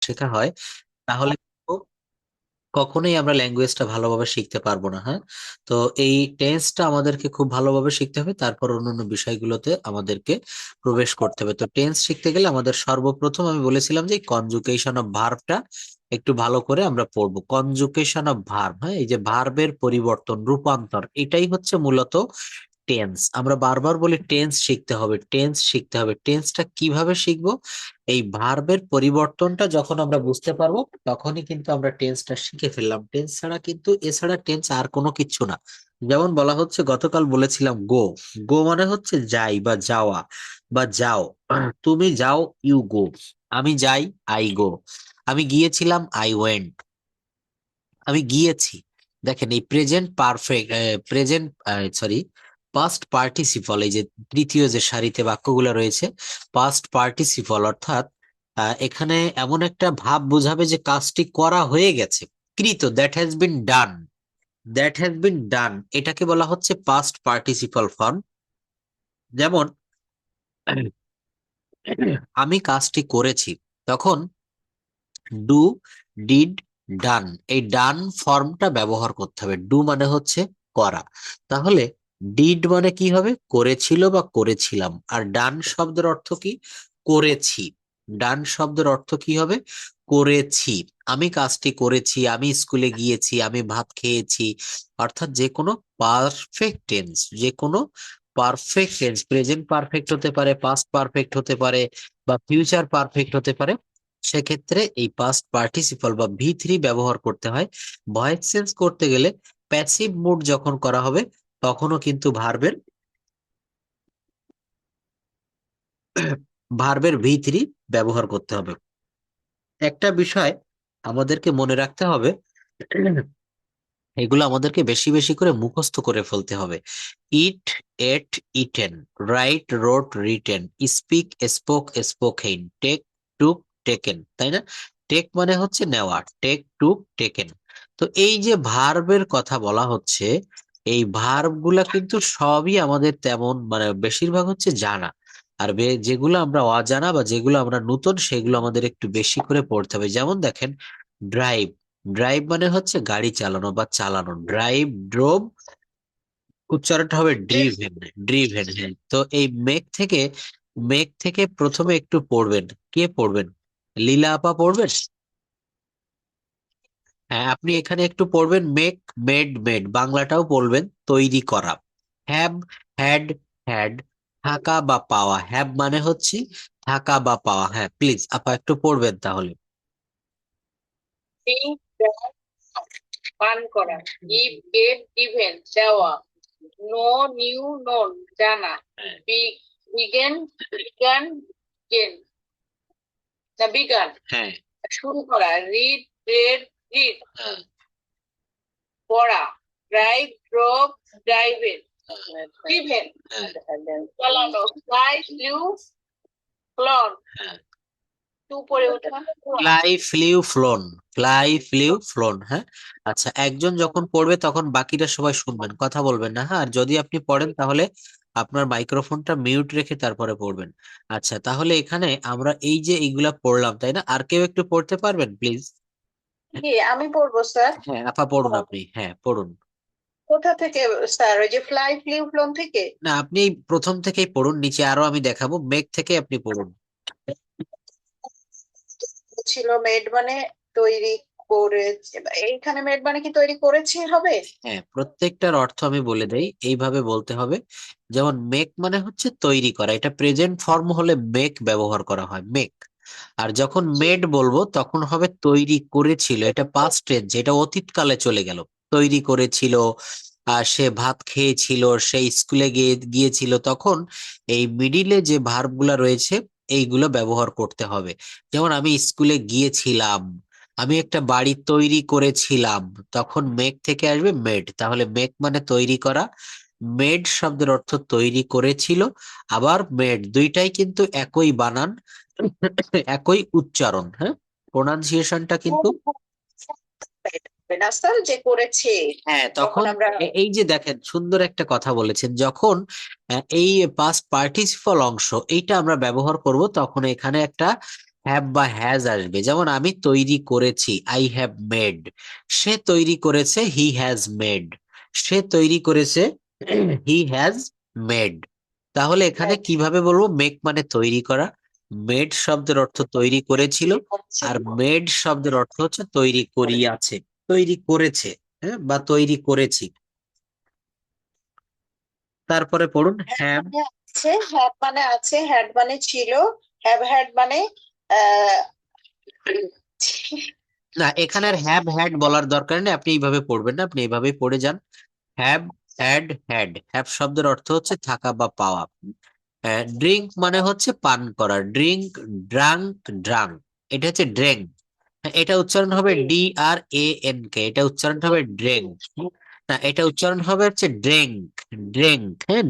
শেখা হয়, তাহলে কিন্তু কখনোই আমরা ল্যাঙ্গুয়েজটা ভালোভাবে শিখতে পারবো না। হ্যাঁ, তো এই টেন্সটা আমাদেরকে খুব ভালোভাবে শিখতে হবে, তারপর অন্যান্য বিষয়গুলোতে আমাদেরকে প্রবেশ করতে হবে। তো টেন্স শিখতে গেলে আমাদের সর্বপ্রথম আমি বলেছিলাম যে কনজুগেশন অফ ভার্বটা একটু ভালো করে আমরা পড়বো। কনজুগেশন অফ ভার্ব, হ্যাঁ, এই যে ভার্বের পরিবর্তন, রূপান্তর, এটাই হচ্ছে মূলত টেন্স। আমরা বারবার বলি টেন্স শিখতে হবে, টেন্স শিখতে হবে। টেন্সটা কিভাবে শিখবো? এই ভার্বের পরিবর্তনটা যখন আমরা বুঝতে পারবো, তখনই কিন্তু আমরা টেন্সটা শিখে ফেললাম। টেন্স ছাড়া কিন্তু, এছাড়া টেন্স আর কোনো কিছু না। যেমন বলা হচ্ছে, গতকাল বলেছিলাম গো। গো মানে হচ্ছে যাই বা যাওয়া বা যাও। তুমি যাও, ইউ গো। আমি যাই, আই গো। আমি গিয়েছিলাম, আই ওয়েন্ট। আমি গিয়েছি। দেখেন এই present perfect, present, sorry, past participle, এই যে তৃতীয় যে সারিতে বাক্যগুলো রয়েছে, পাস্ট পার্টিসিপল, অর্থাৎ এখানে এমন একটা ভাব বোঝাবে যে কাজটি করা হয়ে গেছে, কৃত, that has been done. That has been done, এটাকে বলা হচ্ছে পাস্ট পার্টিসিপল ফর্ম। যেমন আমি কাজটি করেছি, তখন ডু, ডিড, ডান, এই ডান ফর্মটা ব্যবহার করতে হবে। ডু মানে হচ্ছে করা, তাহলে ডিড মানে কি হবে? করেছিল বা করেছিলাম। আর ডান শব্দের অর্থ কি? করেছি। ডান শব্দের অর্থ কি হবে? করেছি। আমি কাজটি করেছি, আমি স্কুলে গিয়েছি, আমি ভাত খেয়েছি। অর্থাৎ যে কোনো পারফেক্ট টেন্স, যে কোনো পারফেক্ট টেন্স, প্রেজেন্ট পারফেক্ট হতে পারে, পাস্ট পারফেক্ট হতে পারে, বা ফিউচার পারফেক্ট হতে পারে, সেক্ষেত্রে এই পাস্ট পার্টিসিপল বা ভি3 ব্যবহার করতে হয়। ভয়েস চেঞ্জ করতে গেলে প্যাসিভ মুড যখন করা হবে, তখনও কিন্তু ভার্বের ভি3 ব্যবহার করতে হবে। একটা বিষয় আমাদেরকে মনে রাখতে হবে, এগুলো আমাদেরকে বেশি বেশি করে মুখস্থ করে ফেলতে হবে। Eat, ate, eaten, write, wrote, written, speak, spoke, spoken, take, took, taken, তাই না? টেক মানে হচ্ছে নেওয়া, টেক, টুক, টেকেন। তো এই যে ভার্বের কথা বলা হচ্ছে, এই ভার্ব গুলা কিন্তু সবই আমাদের তেমন, মানে বেশিরভাগ হচ্ছে জানা। আর যেগুলো আমরা অজানা বা যেগুলো আমরা নতুন, সেগুলো আমাদের একটু বেশি করে পড়তে হবে। যেমন দেখেন, ড্রাইভ। ড্রাইভ মানে হচ্ছে গাড়ি চালানো বা চালানো। ড্রাইভ, ড্রোভ, উচ্চারণটা হবে ড্রিভেন। ড্রিভেন, হ্যাঁ। তো এই মেঘ থেকে প্রথমে একটু পড়বেন। কে পড়বেন? লীলা আপা পড়বেন? হ্যাঁ, আপনি এখানে একটু পড়বেন মেক, মেড, মেড, বাংলাটাও পড়বেন, তৈরি করা। হ্যাভ, হ্যাড, হ্যাড, থাকা বা পাওয়া। হ্যাভ মানে হচ্ছে থাকা বা পাওয়া। হ্যাঁ, প্লিজ আপা একটু পড়বেন তাহলে। Drink, drink, পান করা। গিভ, গেট, গিভেন, দেওয়া। নো, নিউ, নোন, জানা। বিগেন, বিগান, গেন, না বিগান, হ্যাঁ, শুরু করা। রিড, রেড, রিড, হ্যাঁ, পড়া। ড্রাইভ, ড্রপ, ড্রাইভেন, ড্রিভেন, হ্যাঁ, চালানো। ফ্লাই, ফ্লিউ, ফ্লন, হ্যাঁ। টু পরে ওঠা। Fly, flew, flown. Fly, flew, flown, হ্যাঁ। আচ্ছা, একজন যখন পড়বে তখন বাকিরা সবাই শুনবেন, কথা বলবেন না, হ্যাঁ। আর যদি আপনি পড়েন তাহলে আপনার মাইক্রোফোনটা মিউট রেখে তারপরে পড়বেন। আচ্ছা, তাহলে এখানে আমরা এই যে এইগুলা পড়লাম, তাই না? আর কেউ একটু পড়তে পারবেন প্লিজ? জি, আমি পড়বো স্যার। হ্যাঁ আপা পড়ুন, আপনি হ্যাঁ পড়ুন। কোথা থেকে স্যার? ওই যে ফ্লাই, ফ্লিউ, ফ্লোন থেকে? না, আপনি এই প্রথম থেকেই পড়ুন, নিচে আরো আমি দেখাবো, মেঘ থেকে আপনি পড়ুন। ছিল মেড মানে তৈরি করেছে। এইখানে মেড মানে কি তৈরি করেছি হবে? হ্যাঁ, প্রত্যেকটার অর্থ আমি বলে দেই, এইভাবে বলতে হবে। যেমন মেক মানে হচ্ছে তৈরি করা, এটা প্রেজেন্ট ফর্ম হলে মেক ব্যবহার করা হয়, মেক। আর যখন জি। মেড বলবো তখন হবে তৈরি করেছিল, এটা পাস্ট টেন্স, যেটা অতীতকালে চলে গেল। তৈরি করেছিল, আর সে ভাত খেয়েছিল, সে স্কুলে গিয়েছিল, তখন এই মিডিলে যে ভার্ব গুলা রয়েছে, এইগুলো ব্যবহার করতে হবে। যেমন আমি স্কুলে গিয়েছিলাম, আমি একটা বাড়ি তৈরি করেছিলাম, তখন মেক থেকে আসবে মেড। তাহলে মেক মানে তৈরি করা, মেড শব্দের অর্থ তৈরি করেছিল। আবার মেড, দুইটাই কিন্তু একই বানান, একই উচ্চারণ, হ্যাঁ। প্রোনাউন্সিয়েশনটা কিন্তু, না স্যার, যে করেছে হ্যাঁ। তখন তখন আমরা। এই যে দেখেন, সুন্দর একটা কথা বলেছেন, যখন এই পাস্ট পার্টিসিপল অংশ এইটা আমরা ব্যবহার করব, তখন এখানে একটা হ্যাভ বা হ্যাজ আসবে। যেমন আমি তৈরি করেছি, আই হ্যাভ মেড। সে তৈরি করেছে, হি হ্যাজ মেড। সে তৈরি করেছে, হি হ্যাজ মেড। তাহলে এখানে Made কিভাবে বলবো? মেক মানে তৈরি করা, মেড শব্দের অর্থ তৈরি করেছিল, আর করেছিল। মেড শব্দের অর্থ হচ্ছে তৈরি করিয়াছে, তৈরি করেছে, হ্যাঁ, বা তৈরি করেছি। তারপরে পড়ুন হ্যাভ। মানে আছে, হ্যাভ মানে আছে, হ্যাড মানে ছিল, হ্যাভ হ্যাড মানে আহ না, এখানে আর হ্যাভ হ্যাড বলার দরকার নেই, আপনি এইভাবে পড়বেন না, আপনি এইভাবে পড়ে যান। হ্যাভ হ্যাড হ্যাড, হ্যাভ শব্দের অর্থ হচ্ছে থাকা বা পাওয়া। ড্রিঙ্ক মানে হচ্ছে পান করা, ড্রিঙ্ক, ড্রাঙ্ক, ড্রাঙ্ক, এটা হচ্ছে ড্রেঙ্ক। এটা উচ্চারণ হবে D R A N K, এটা উচ্চারণ হবে ড্রেঙ্ক। না, এটা উচ্চারণ হবে হচ্ছে ড্রেঙ্ক, ড্রেঙ্ক, হ্যাঁ,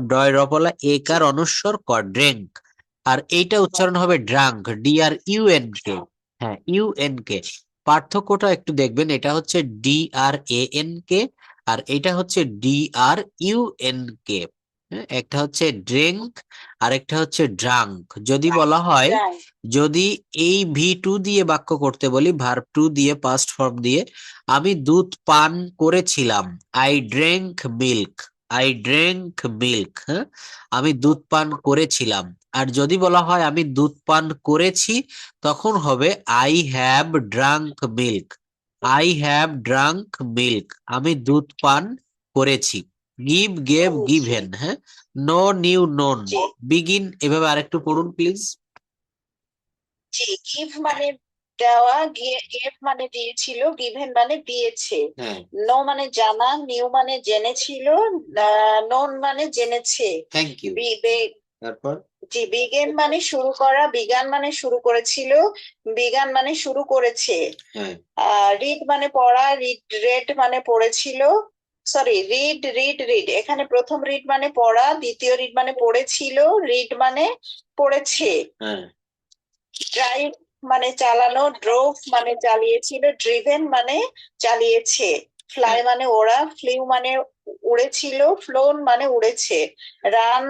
ডয় রপলা একার অনুস্বর ক, ড্রেঙ্ক। আর এইটা উচ্চারণ হবে drunk, D R U N K, হ্যাঁ, ইউ এন কে। পার্থক্যটা একটু দেখবেন, এটা হচ্ছে D R A N K, আর এটা হচ্ছে ডি আর ইউ এন কে। একটা হচ্ছে ড্রিঙ্ক, আর একটা হচ্ছে ড্রাঙ্ক। যদি বলা হয়, ড্রাঙ্ক। যদি এই ভি টু দিয়ে বাক্য করতে বলি, ভার্ব টু দিয়ে, পাস্ট ফর্ম দিয়ে, আমি দুধ পান করেছিলাম, I drink milk, I drink milk, হ্যাঁ, আমি দুধ পান করেছিলাম। আর যদি বলা হয় আমি দুধ পান করেছি, তখন হবে I have drunk milk, I have drunk milk, আমি দুধ পান করেছি। গিভ, গেভ, করেছি। গিভেন, হ্যাঁ, নো, নিউ, নোন, জি বিগিন। এভাবে আরেকটু পড়ুন প্লিজ। জি, গিভ মানে দেওয়া, গেভ মানে দিয়েছিল, গিভেন মানে দিয়েছে, হ্যাঁ, নো মানে জানা, নিউ মানে জেনেছিল, নোন মানে জেনেছে। Thank you. বি- বে- তারপর জি, বিগেন মানে শুরু করা, বিগান মানে শুরু করেছিল, বিগান মানে শুরু করেছে। হ্যাঁ, রিড মানে পড়া, রেড মানে পড়েছিল, সরি, রিড এখানে প্রথম রিড মানে পড়া, দ্বিতীয় রিড মানে পড়েছিল, রিড মানে পড়েছে। হ্যাঁ, ড্রাইভ মানে চালানো, ড্রোভ মানে চালিয়েছিল, ড্রিভেন মানে চালিয়েছে। ফ্লাই হ্যাঁ, মানে ওড়া, ফ্লিউ মানে উড়েছিল, ফ্লোন মানে উড়েছে। রান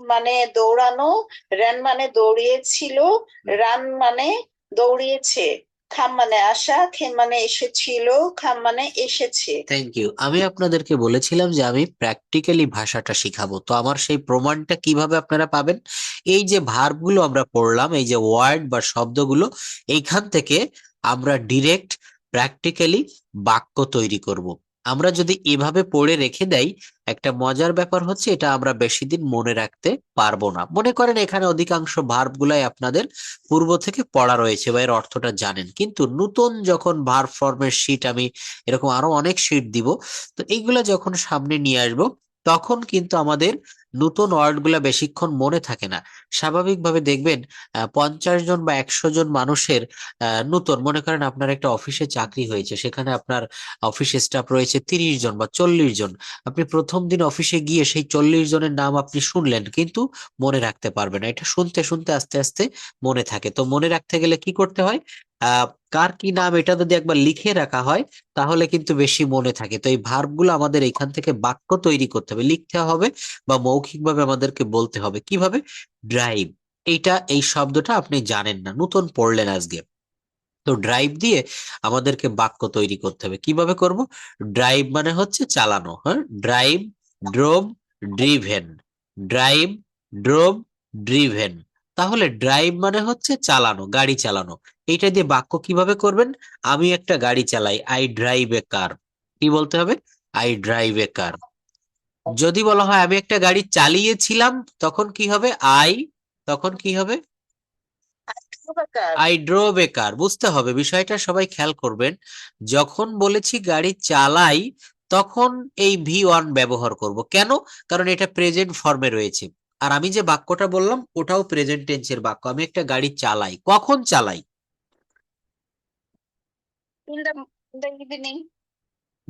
মানে দৌড়ানো, রান মানে দৌড়িয়েছিল, রান মানে দৌড়িয়েছে। খাম মানে আসা, খেম মানে এসেছিল, খাম মানে এসেছে। Thank you. আমি আপনাদেরকে বলেছিলাম যে আমি প্র্যাকটিক্যালি ভাষাটা শিখাবো, তো আমার সেই প্রমাণটা কিভাবে আপনারা পাবেন? এই যে ভার্বগুলো আমরা পড়লাম, এই যে ওয়ার্ড বা শব্দগুলো, এইখান থেকে আমরা ডিরেক্ট প্র্যাকটিক্যালি বাক্য তৈরি করব। আমরা যদি এভাবে পড়ে রেখে দেই, একটা মজার ব্যাপার হচ্ছে এটা আমরা বেশি দিন মনে রাখতে পারবো না। মনে করেন এখানে অধিকাংশ ভার্ব গুলাই আপনাদের পূর্ব থেকে পড়া রয়েছে বা এর অর্থটা জানেন, কিন্তু নতুন যখন ভার্ব ফর্মের শিট আমি এরকম আরো অনেক শিট দিব, তো এইগুলা যখন সামনে নিয়ে আসবো, তখন কিন্তু আমাদের নতুন ওয়ার্ড গুলা বেশিক্ষণ মনে থাকে না। স্বাভাবিকভাবে দেখবেন 50 জন বা 100 জন মানুষের নতুন, মনে করেন আপনার একটা অফিসে চাকরি হয়েছে, সেখানে আপনার অফিস স্টাফ রয়েছে 30 জন বা 40 জন। আপনি প্রথম দিন অফিসে গিয়ে সেই 40 জনের নাম আপনি শুনলেন, কিন্তু মনে রাখতে পারবেন না। এটা শুনতে শুনতে আস্তে আস্তে মনে থাকে। তো মনে রাখতে গেলে কি করতে হয়? আহ কার কি নাম এটা যদি একবার লিখে রাখা হয়, তাহলে কিন্তু বেশি মনে থাকে। তো এই ভার্ব গুলো আমাদের এখান থেকে বাক্য তৈরি করতে হবে, লিখতে হবে, বা মৌখিকভাবে আমাদেরকে বলতে হবে। কিভাবে? ড্রাইভ, এইটা, এই শব্দটা আপনি জানেন না, নতুন পড়লেন আজকে। তো ড্রাইভ দিয়ে আমাদেরকে বাক্য তৈরি করতে হবে। কিভাবে করব? ড্রাইভ মানে হচ্ছে চালানো, হ্যাঁ, drive, drove, driven, drive, drove, driven. তাহলে ড্রাইভ মানে হচ্ছে চালানো, গাড়ি চালানো। এইটা দিয়ে বাক্য কিভাবে করবেন? আমি একটা গাড়ি চালাই, আই ড্রাইভ এ কার। কি বলতে হবে? আই ড্রাইভ এ কার। যদি বলা হয় আমি একটা গাড়ি চালিয়েছিলাম, তখন কি হবে? তখন কি হবে? উপকার। আই ড্রোভ এ কার। বুঝতে হবে বিষয়টা, সবাই খেয়াল করবেন। যখন বলেছি গাড়ি চালাই, তখন এই ভি ওয়ান ব্যবহার করব। কেন? কারণ এটা প্রেজেন্ট ফর্মে রয়েছে। আর আমি যে বাক্যটা বললাম ওটাও প্রেজেন্ট টেন্সের বাক্য। আমি একটা গাড়ি চালাই, কখন চালাই? In the evening.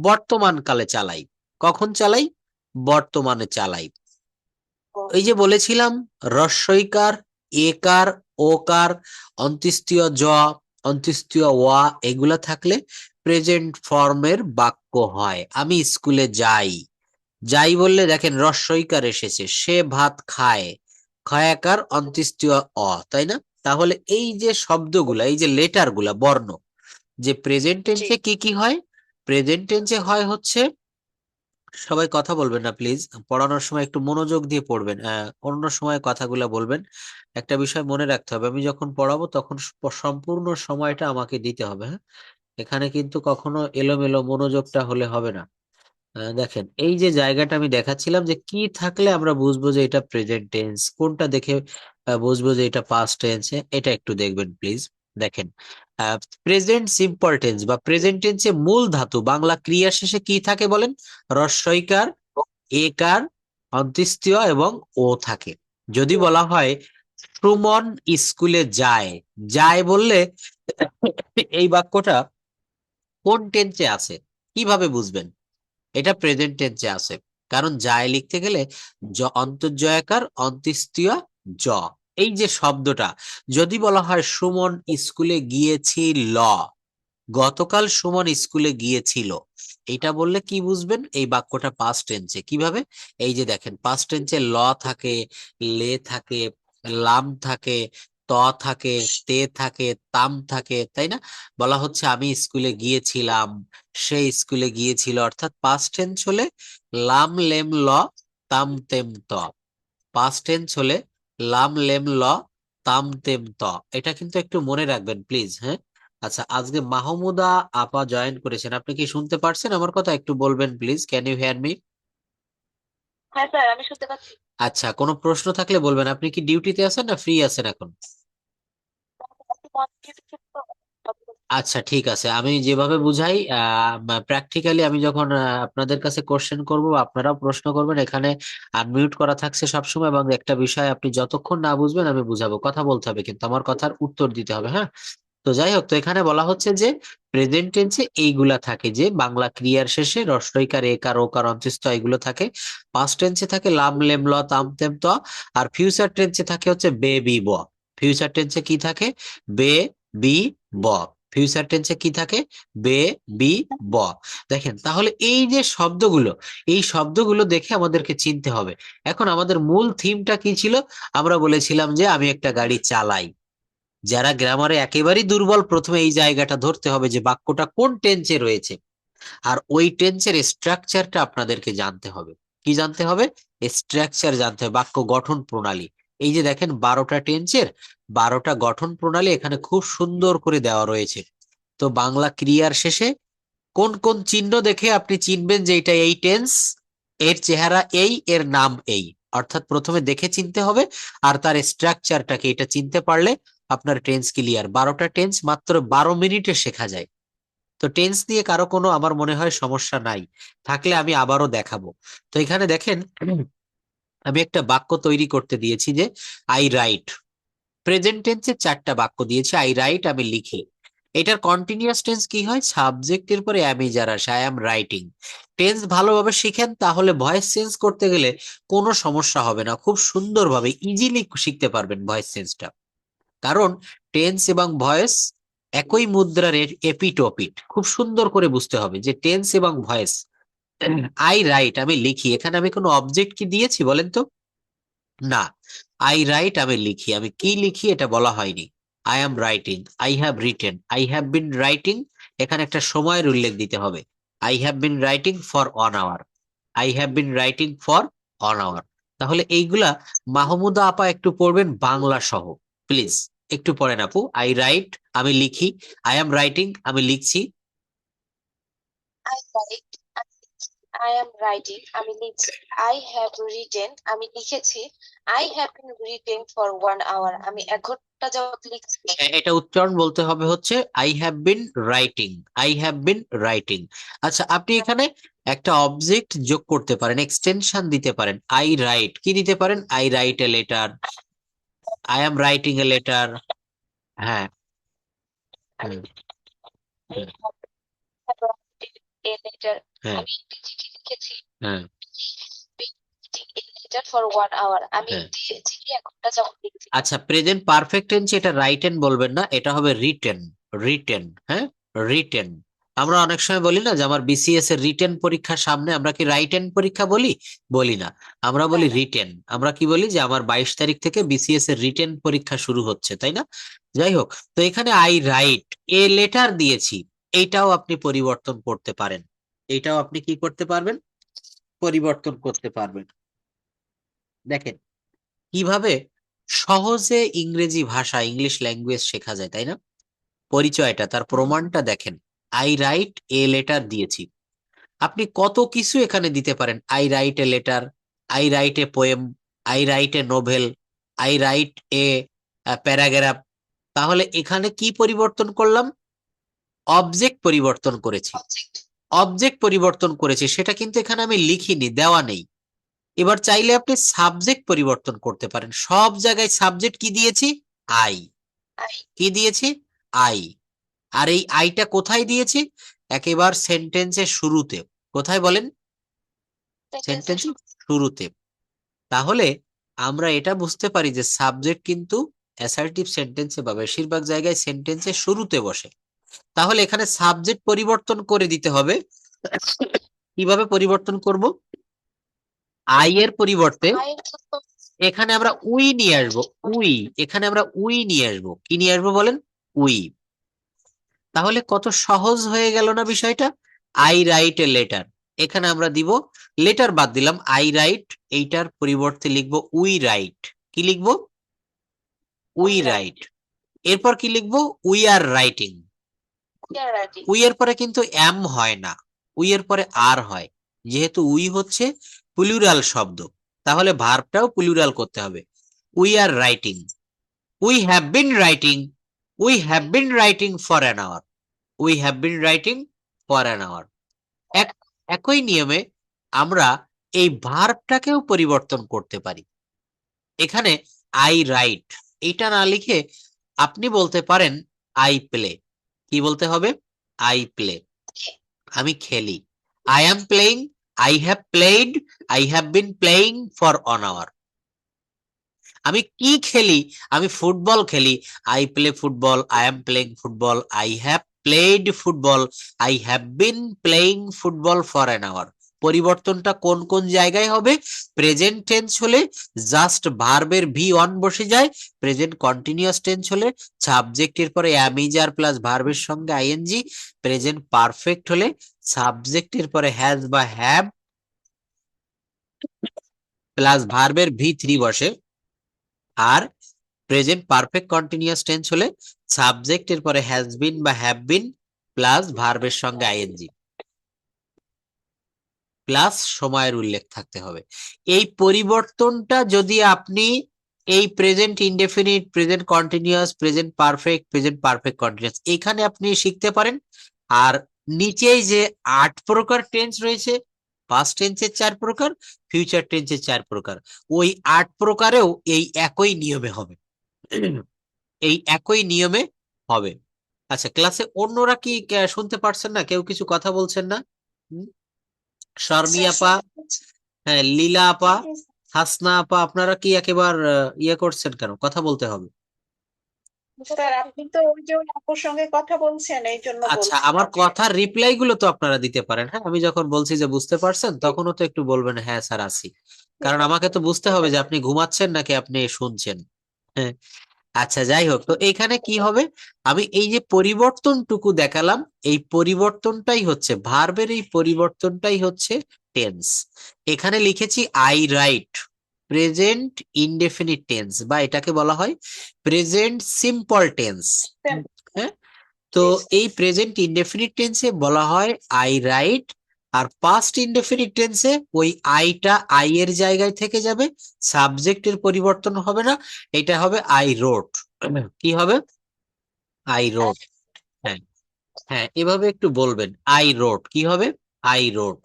বর্তমান কালে চালাই। কখন চালাই? বর্তমানে চালাই। এই যে বলেছিলাম, রস্বইকার, একার, ওকার, অন্ত্যেষ্টিয় জ, অন্ত্যেষ্টিয় ওয়া, এগুলা থাকলে প্রেজেন্ট ফর্মের বাক্য হয়। আমি স্কুলে যাই, যাই বললে দেখেন রস্বইকার এসেছে, সে ভাত খায়, ক্ষয়াকার, অন্ত্যেষ্টিয় অ, তাই না? তাহলে এই যে শব্দগুলা, এই যে লেটার গুলা, বর্ণ, যে প্রেজেন্ট জি। টেন্সে কি কি হয়? প্রেজেন্ট টেন্সে হয় হচ্ছে, সবাই কথা বলবেন না প্লিজ, পড়ানোর সময় একটু মনোযোগ দিয়ে পড়বেন, অন্য সময় কথাগুলা বলবেন। একটা বিষয় মনে রাখতে হবে, আমি যখন পড়াবো তখন সম্পূর্ণ সময়টা আমাকে দিতে হবে, হ্যাঁ? এখানে কিন্তু কখনো এলোমেলো মনোযোগটা হলে হবে না। দেখেন এই যে জায়গাটা আমি দেখাচ্ছিলাম, যে কি থাকলে আমরা বুঝবো যে এটা প্রেজেন্ট টেন্স, কোনটা দেখে বুঝবো যে এটা পাস্ট টেন্স, এটা একটু দেখবেন প্লিজ। দেখেন, প্রেজেন্ট সিম্পল টেন্স বা প্রেজেন্ট টেন্সে মূল ধাতু বাংলা ক্রিয়া শেষে কি থাকে বলেন? হ্রস্বইকার, একার, অন্ত্যেষ্টিয় এবং ও থাকে। যদি বলা হয় সুমন স্কুলে যায়, যায় বললে এই বাক্যটা কোন টেন্সে আছে, কিভাবে বুঝবেন? এটা প্রেজেন্ট টেন্সে আছে, কারণ যায় লিখতে গেলে অন্তর্জয়াকার, অন্ত্যেষ্টিয়, জ, এই যে শব্দটা, যদি বলা হয় সুমন স্কুলে গিয়েছিল, গতকাল সুমন স্কুলে গিয়েছিল, এটা বললে কি বুঝবেন? এই বাক্যটা পাস্ট টেন্সে। কিভাবে? এই যে দেখেন, পাস্ট টেন্সে ল থাকে, লে থাকে, লাম থাকে, ত থাকে, তে থাকে, তাম থাকে, তাই না? বলা হচ্ছে আমি স্কুলে গিয়েছিলাম, সে স্কুলে গিয়েছিল, অর্থাৎ পাস্ট টেন্স হলে লাম লেম ল তাম তেম ত, পাস্ট টেন্স হলে লাম লেম ল তাম তেম ত। এটা কিন্তু একটু মনে রাখবেন প্লিজ, হ্যাঁ? আচ্ছা, আজকে মাহমুদা আপা জয়েন করেছেন, আপনি কি শুনতে পারছেন আমার কথা? একটু বলবেন please, can you hear me? হ্যাঁ স্যার, আমি শুনতে পাচ্ছি। আচ্ছা, কোনো প্রশ্ন থাকলে বলবেন। আপনি কি ডিউটিতে আছেন না ফ্রি আছেন এখন? আচ্ছা, ঠিক আছে, আমি যেভাবে বুঝাই প্র্যাকটিক্যালি, আমি যখন আপনাদের কাছে কোশ্চেন করব বা আপনারাও প্রশ্ন করবেন, এখানে আনমিউট করা থাকছে সবসময়, এবং একটা বিষয় আপনি যতক্ষণ না বুঝবেন আমি বুঝাবো, কথা বলতে হবে কিন্তু আমার কথার উত্তর দিতে হবে, হ্যাঁ? তো যাই হোক, তো এখানে বলা হচ্ছে যে প্রেজেন্ট টেন্সে এইগুলা থাকে, যে বাংলা ক্রিয়ার শেষে হ্রস্বইকার, একার, ওকার, অন্ত্যেষ্ঠ এগুলো থাকে। পাস্ট টেন্সে থাকে লাম লেম ল তাম তেম ত। আর ফিউচার টেন্সে থাকে হচ্ছে বে বি ব। ফিউচার টেন্সে কি থাকে? বে বি ব। ফিউচার টেন্সে কি থাকে? বে বি ব। দেখেন, তাহলে এই যে শব্দগুলো, এই শব্দগুলো দেখে আমাদেরকে চিনতে হবে। এখন আমাদের মূল থিমটা কি ছিল? আমরা বলেছিলাম যে আমি একটা গাড়ি চালাই। যারা গ্রামারে একেবারেই দুর্বল, প্রথমে এই জায়গাটা ধরতে হবে যে বাক্যটা কোন টেন্সে রয়েছে, আর ওই টেন্সের স্ট্রাকচারটা আপনাদেরকে জানতে হবে। কি জানতে হবে? স্ট্রাকচার জানতে হবে, বাক্য গঠন প্রণালী। এই যে দেখেন 12টা টেন্সের 12টা গঠন প্রণালী এখানে খুব সুন্দর করে দেওয়া রয়েছে। তো বাংলা ক্রিয়ার শেষে কোন কোন চিহ্ন দেখে আপনি চিনবেন যে এটা এই টেন্স, এর চেহারা এই, এর নাম এই, অর্থাৎ প্রথমে দেখে চিনতে হবে, আর তার স্ট্রাকচারটাকে এটা চিনতে পারলে আপনার টেন্স ক্লিয়ার। 12টা টেন্স মাত্র 12 মিনিটে শেখা যায়। তো টেন্স নিয়ে কারো কোনো আমার মনে হয় সমস্যা নাই, থাকলে আমি আবারও দেখাবো। তো এখানে দেখেন, আমি একটা বাক্য তৈরি করতে দিয়েছি যে আই রাইট। প্রেজেন্ট টেন্সে 4টা বাক্য দিয়েছি, আই রাইট, আমি লিখি। এটার কন্টিনিউয়াস টেন্স কি হয়? সাবজেক্টের পরে অ্যাম যারা আসে, আই অ্যাম রাইটিং। টেন্স ভালোভাবে শিখেন, তাহলে ভয়েস চেঞ্জ করতে গেলে কোনো সমস্যা হবে না, খুব সুন্দরভাবে ইজিলি শিখতে পারবেন ভয়েস চেঞ্জটা। কারণ টেন্স এবং ভয়েস একই মুদ্রার এপিট ওপিট, খুব সুন্দর করে বুঝতে হবে যে টেন্স এবং ভয়েস। আই রাইট, আমি লিখি, এখানে আমি কোনো অবজেক্ট কি দিয়েছি বলেন তো? না। আই রাইট, আমি লিখি, আমি কি লিখি এটা বলা হয়নি। I am writing, I have written, I have been writing, এখানে একটা সময়ের উল্লেখ দিতে হবে। I have been writing for 1 hour, I have been writing for 1 hour. তাহলে এইগুলা মাহমুদা আপা একটু পড়বেন বাংলা সহ, প্লিজ একটু পড়েন আপু। আই রাইট, আমি লিখি। আই এম রাইটিং, আমি লিখছি। I write, I am writing, আমি লিখছি। আই হ্যাভ রিটেন, আমি লিখেছি। I have been reading for 1 hour, আমি 1 ঘন্টা যাবত লিখছি। এটা উচ্চারণ বলতে হবে হচ্ছে I have been writing, I have been writing. আচ্ছা, আপনি এখানে একটা অবজেক্ট যোগ করতে পারেন, এক্সটেনশন দিতে পারেন। আই রাইট কি দিতে পারেন? I write a letter, I am writing a letter. হ্যাঁ, আমি হুম, হুম, এ লেটার, হ্যাঁ, আমি একটি চিঠি লিখেছি। হ্যাঁ, এ লেটার ফর 1 আওয়ার, আমি হ্যাঁ। একটি চিঠি 1 ঘন্টা যাবত লিখেছি। আচ্ছা, প্রেজেন্ট পারফেক্ট টেন্স এটা রাইটেন বলবেন না, এটা হবে রিটেন, রিটেন, হ্যাঁ, রিটেন। আমরা অনেক সময় বলি না যে আমার বিসিএস এর রিটেন পরীক্ষার সামনে, আমরা কি রাইটেন পরীক্ষা বলি? বলি না, আমরা না বলি না। রিটেন। আমরা কি বলি যে আমার 22 তারিখ থেকে বিসিএস এর রিটেন পরীক্ষা শুরু হচ্ছে, তাই না? যাই হোক, তো এখানে আই রাইট এ লেটার দিয়েছি, এইটাও আপনি পরিবর্তন করতে পারেন। এইটাও আপনি কি করতে পারবেন? পরিবর্তন করতে পারবেন। দেখেন কিভাবে সহজে ইংরেজি ভাষা, ইংলিশ ল্যাঙ্গুয়েজ শেখা যায়, তাই না? পরিচয়টা, তার প্রমাণটা দেখেন। আই রাইট এ লেটার দিয়েছি, আপনি কত কিছু এখানে দিতে পারেন। I write a letter, I write a poem, I write a novel, I write a paragraph. তাহলে এখানে কি পরিবর্তন করলাম? অবজেক্ট পরিবর্তন করেছি। অবজেক্ট পরিবর্তন করেছি, সেটা কিন্তু এখানে আমি লিখিনি, দেওয়া নেই। এবার চাইলে আপনি সাবজেক্ট পরিবর্তন করতে পারেন। সব জায়গায় সাবজেক্ট কি দিয়েছি? আই। কি দিয়েছি? আই। আর এই আইটা কোথায় দিয়েছি? একেবারে সেন্টেন্সের শুরুতে। কোথায় বলেন? সেন্টেন্সের শুরুতে। তাহলে আমরা এটা বুঝতে পারি যে সাবজেক্ট কিন্তু অ্যাসার্টিভ সেন্টেন্সে বা বেশিরভাগ জায়গায় সেন্টেন্সের শুরুতে বসে। তাহলে এখানে সাবজেক্ট পরিবর্তন করে দিতে হবে। কিভাবে পরিবর্তন করব? আই এর পরিবর্তে এখানে আমরা উই নিয়ে আসবো। উই, এখানে আমরা উই নিয়ে আসবো। কি নিয়ে আসবো বলেন? উই। তাহলে কত সহজ হয়ে গেল না বিষয়টা? আই রাইট এ লেটার, এখানে আমরা দিব, লেটার বাদ দিলাম, আই রাইট, এইটার পরিবর্তে লিখবো উই রাইট। কি লিখবো? We write. এরপর কি লিখবো? We are writing. উই এর পরে কিন্তু এম হয় না, উই এর পরে আর হয়। যেহেতু উই হচ্ছে প্লুরাল শব্দ, তাহলে ভার্বটাও প্লুরাল করতে হবে। We are writing, we have been writing, we have been writing for an hour, we have been writing for an hour. একই নিয়মে আমরা এই ভার্বটাকেও পরিবর্তন করতে পারি। এখানে আই রাইট এটা না লিখে আপনি বলতে পারেন আই প্লে। কি বলতে হবে? আই প্লে, আমি খেলি। I am playing, I have played, I have been playing for an hour. আমি কি খেলি? আমি ফুটবল খেলি। I play football, I am playing football, I have played football, I have been playing football for an hour. পরিবর্তনটা কোন কোন জায়গায় হবে? প্রেজেন্ট টেন্স হলে জাস্ট ভার্বের ভি অন বসে যায়। প্রেজেন্ট কন্টিনিউয়াস টেন্স হলে সাবজেক্টের পরে অ্যাম ইজ আর প্লাস ভার্বের সঙ্গে আইএনজি। প্রেজেন্ট পারফেক্ট হলে সাবজেক্টের পরে হ্যাজ বা হ্যাভ প্লাস ভার্বের ভি থ্রি বসে। আর প্রেজেন্ট পারফেক্ট কন্টিনিউয়াস টেন্স হলে সাবজেক্টের পরে হ্যাজ বিন বা হ্যাভ বিন প্লাস ভার্বের সঙ্গে আইএনজি প্লাস সময়ের উল্লেখ থাকতে হবে। এই পরিবর্তনটা যদি আপনি এই present indefinite, present continuous, present perfect, present perfect continuous এখানে আপনি শিখতে পারেন। আর নিচেই যে 8 প্রকার টেন্স রয়েছে, পাস্ট টেন্সের 4 প্রকার, ফিউচার টেন্সের 4 প্রকার, ওই 8 প্রকারেও এই একই নিয়মে হবে। এই একই নিয়মে হবে। আচ্ছা, ক্লাসে অন্যরা কি শুনতে পারছেন না? কেউ কিছু কথা বলছেন না? হুম? শর্মি আপা, হ্যাঁ লীলা আপা, হাসনা আপা, আপনারা কি একেবারে ইয়ে করছেন কেন? কথা বলতে হবে। স্যার আপনি তো ওই যে ওই আপুর সঙ্গে কথা বলছেন এই জন্য আচ্ছা, বলছি। আমার কথার রিপ্লাই গুলো তো আপনারা দিতে পারেন। হ্যাঁ, আমি যখন বলছি যে বুঝতে পারছেন, তখনও তো একটু বলবেন হ্যাঁ স্যার আছি। কারণ আমাকে তো বুঝতে হবে যে আপনি ঘুমাচ্ছেন নাকি আপনি শুনছেন। হ্যাঁ। আচ্ছা, যাই হোক, তো এখানে কি হবে? আমি এই যে পরিবর্তনটুকু দেখালাম, এই পরিবর্তনটাই হচ্ছে ভার্বের, এই পরিবর্তনটাই হচ্ছে টেন্স। এখানে লিখেছি I right present indefinite tense, বা এটাকে বলা হয় প্রেজেন্ট সিম্পল টেন্স। হ্যাঁ, তো এই প্রেজেন্ট ইনডেফিনিট টেন্সে বলা হয় আই রাইট। আর পাস্ট ইনডেফিনিট টেন্সে ওই আইটা আই এর জায়গায় থেকে যাবে, সাবজেক্টের পরিবর্তন হবে না, এটা হবে আই রোট। কি হবে? আই রোট। হ্যাঁ, হ্যাঁ, এভাবে একটু বলবেন আই রোট। কি হবে? আই রোট।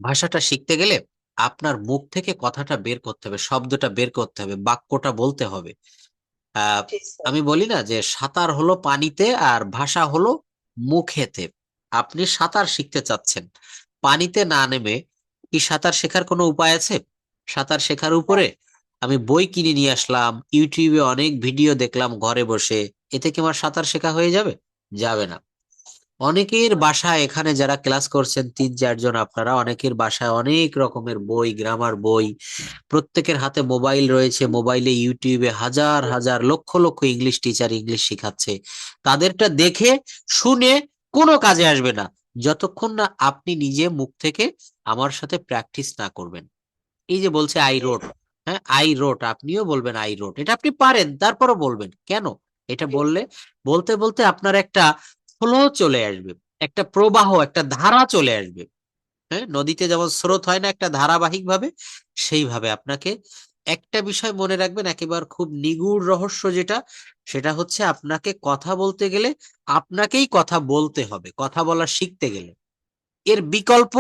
ভাষাটা শিখতে গেলে আপনার মুখ থেকে কথাটা বের করতে হবে, শব্দটা বের করতে হবে, বাক্যটা বলতে হবে। আহ আমি বলি না যে সাঁতার হলো পানিতে আর ভাষা হলো মুখেতে। আপনি সাঁতার শিখতে চাচ্ছেন, পানিতে না নেমে কি সাঁতার শেখার কোনো উপায় আছে? সাঁতার শেখার উপরে আমি বই কিনে নিয়ে আসলাম, ইউটিউবে অনেক ভিডিও দেখলাম ঘরে বসে, এতে কি আমার সাঁতার শেখা হয়ে যাবে? যাবে না। অনেকের বাসায় এখানে যারা ক্লাস করছেন 3-4 জন, আপনারা অনেকের বাসায় অনেক রকমের বই, গ্রামার বই, প্রত্যেকের হাতে মোবাইল রয়েছে, মোবাইলে ইউটিউবে হাজার হাজার lakh lakh English teacher English শিখাচ্ছে। তাদেরটা দেখে শুনে কোনো কাজে আসবে না যতক্ষণ না আপনি নিজে মুখ থেকে আমার সাথে প্র্যাকটিস না করবেন। এই যে বলছে আই রোট, হ্যাঁ আই রোট, আপনিও বলবেন আই রোট, এটা আপনি পারেন তারপরও বলবেন কেন? এটা বললে বলতে বলতে আপনার একটা ফ্লো চলে আসবে, একটা প্রবাহ, একটা ধারা চলে আসবে। হ্যাঁ, নদীতে যেমন স্রোত হয় না একটা ধারাবাহিক ভাবে, সেইভাবে আপনাকে একটা বিষয় মনে রাখবেন, একেবারে খুব নিগূঢ় রহস্য যেটা, সেটা হচ্ছে আপনাকে কথা বলতে গেলে আপনাকেই কথা বলতে হবে, কথা বলা শিখতে গেলে এর বিকল্প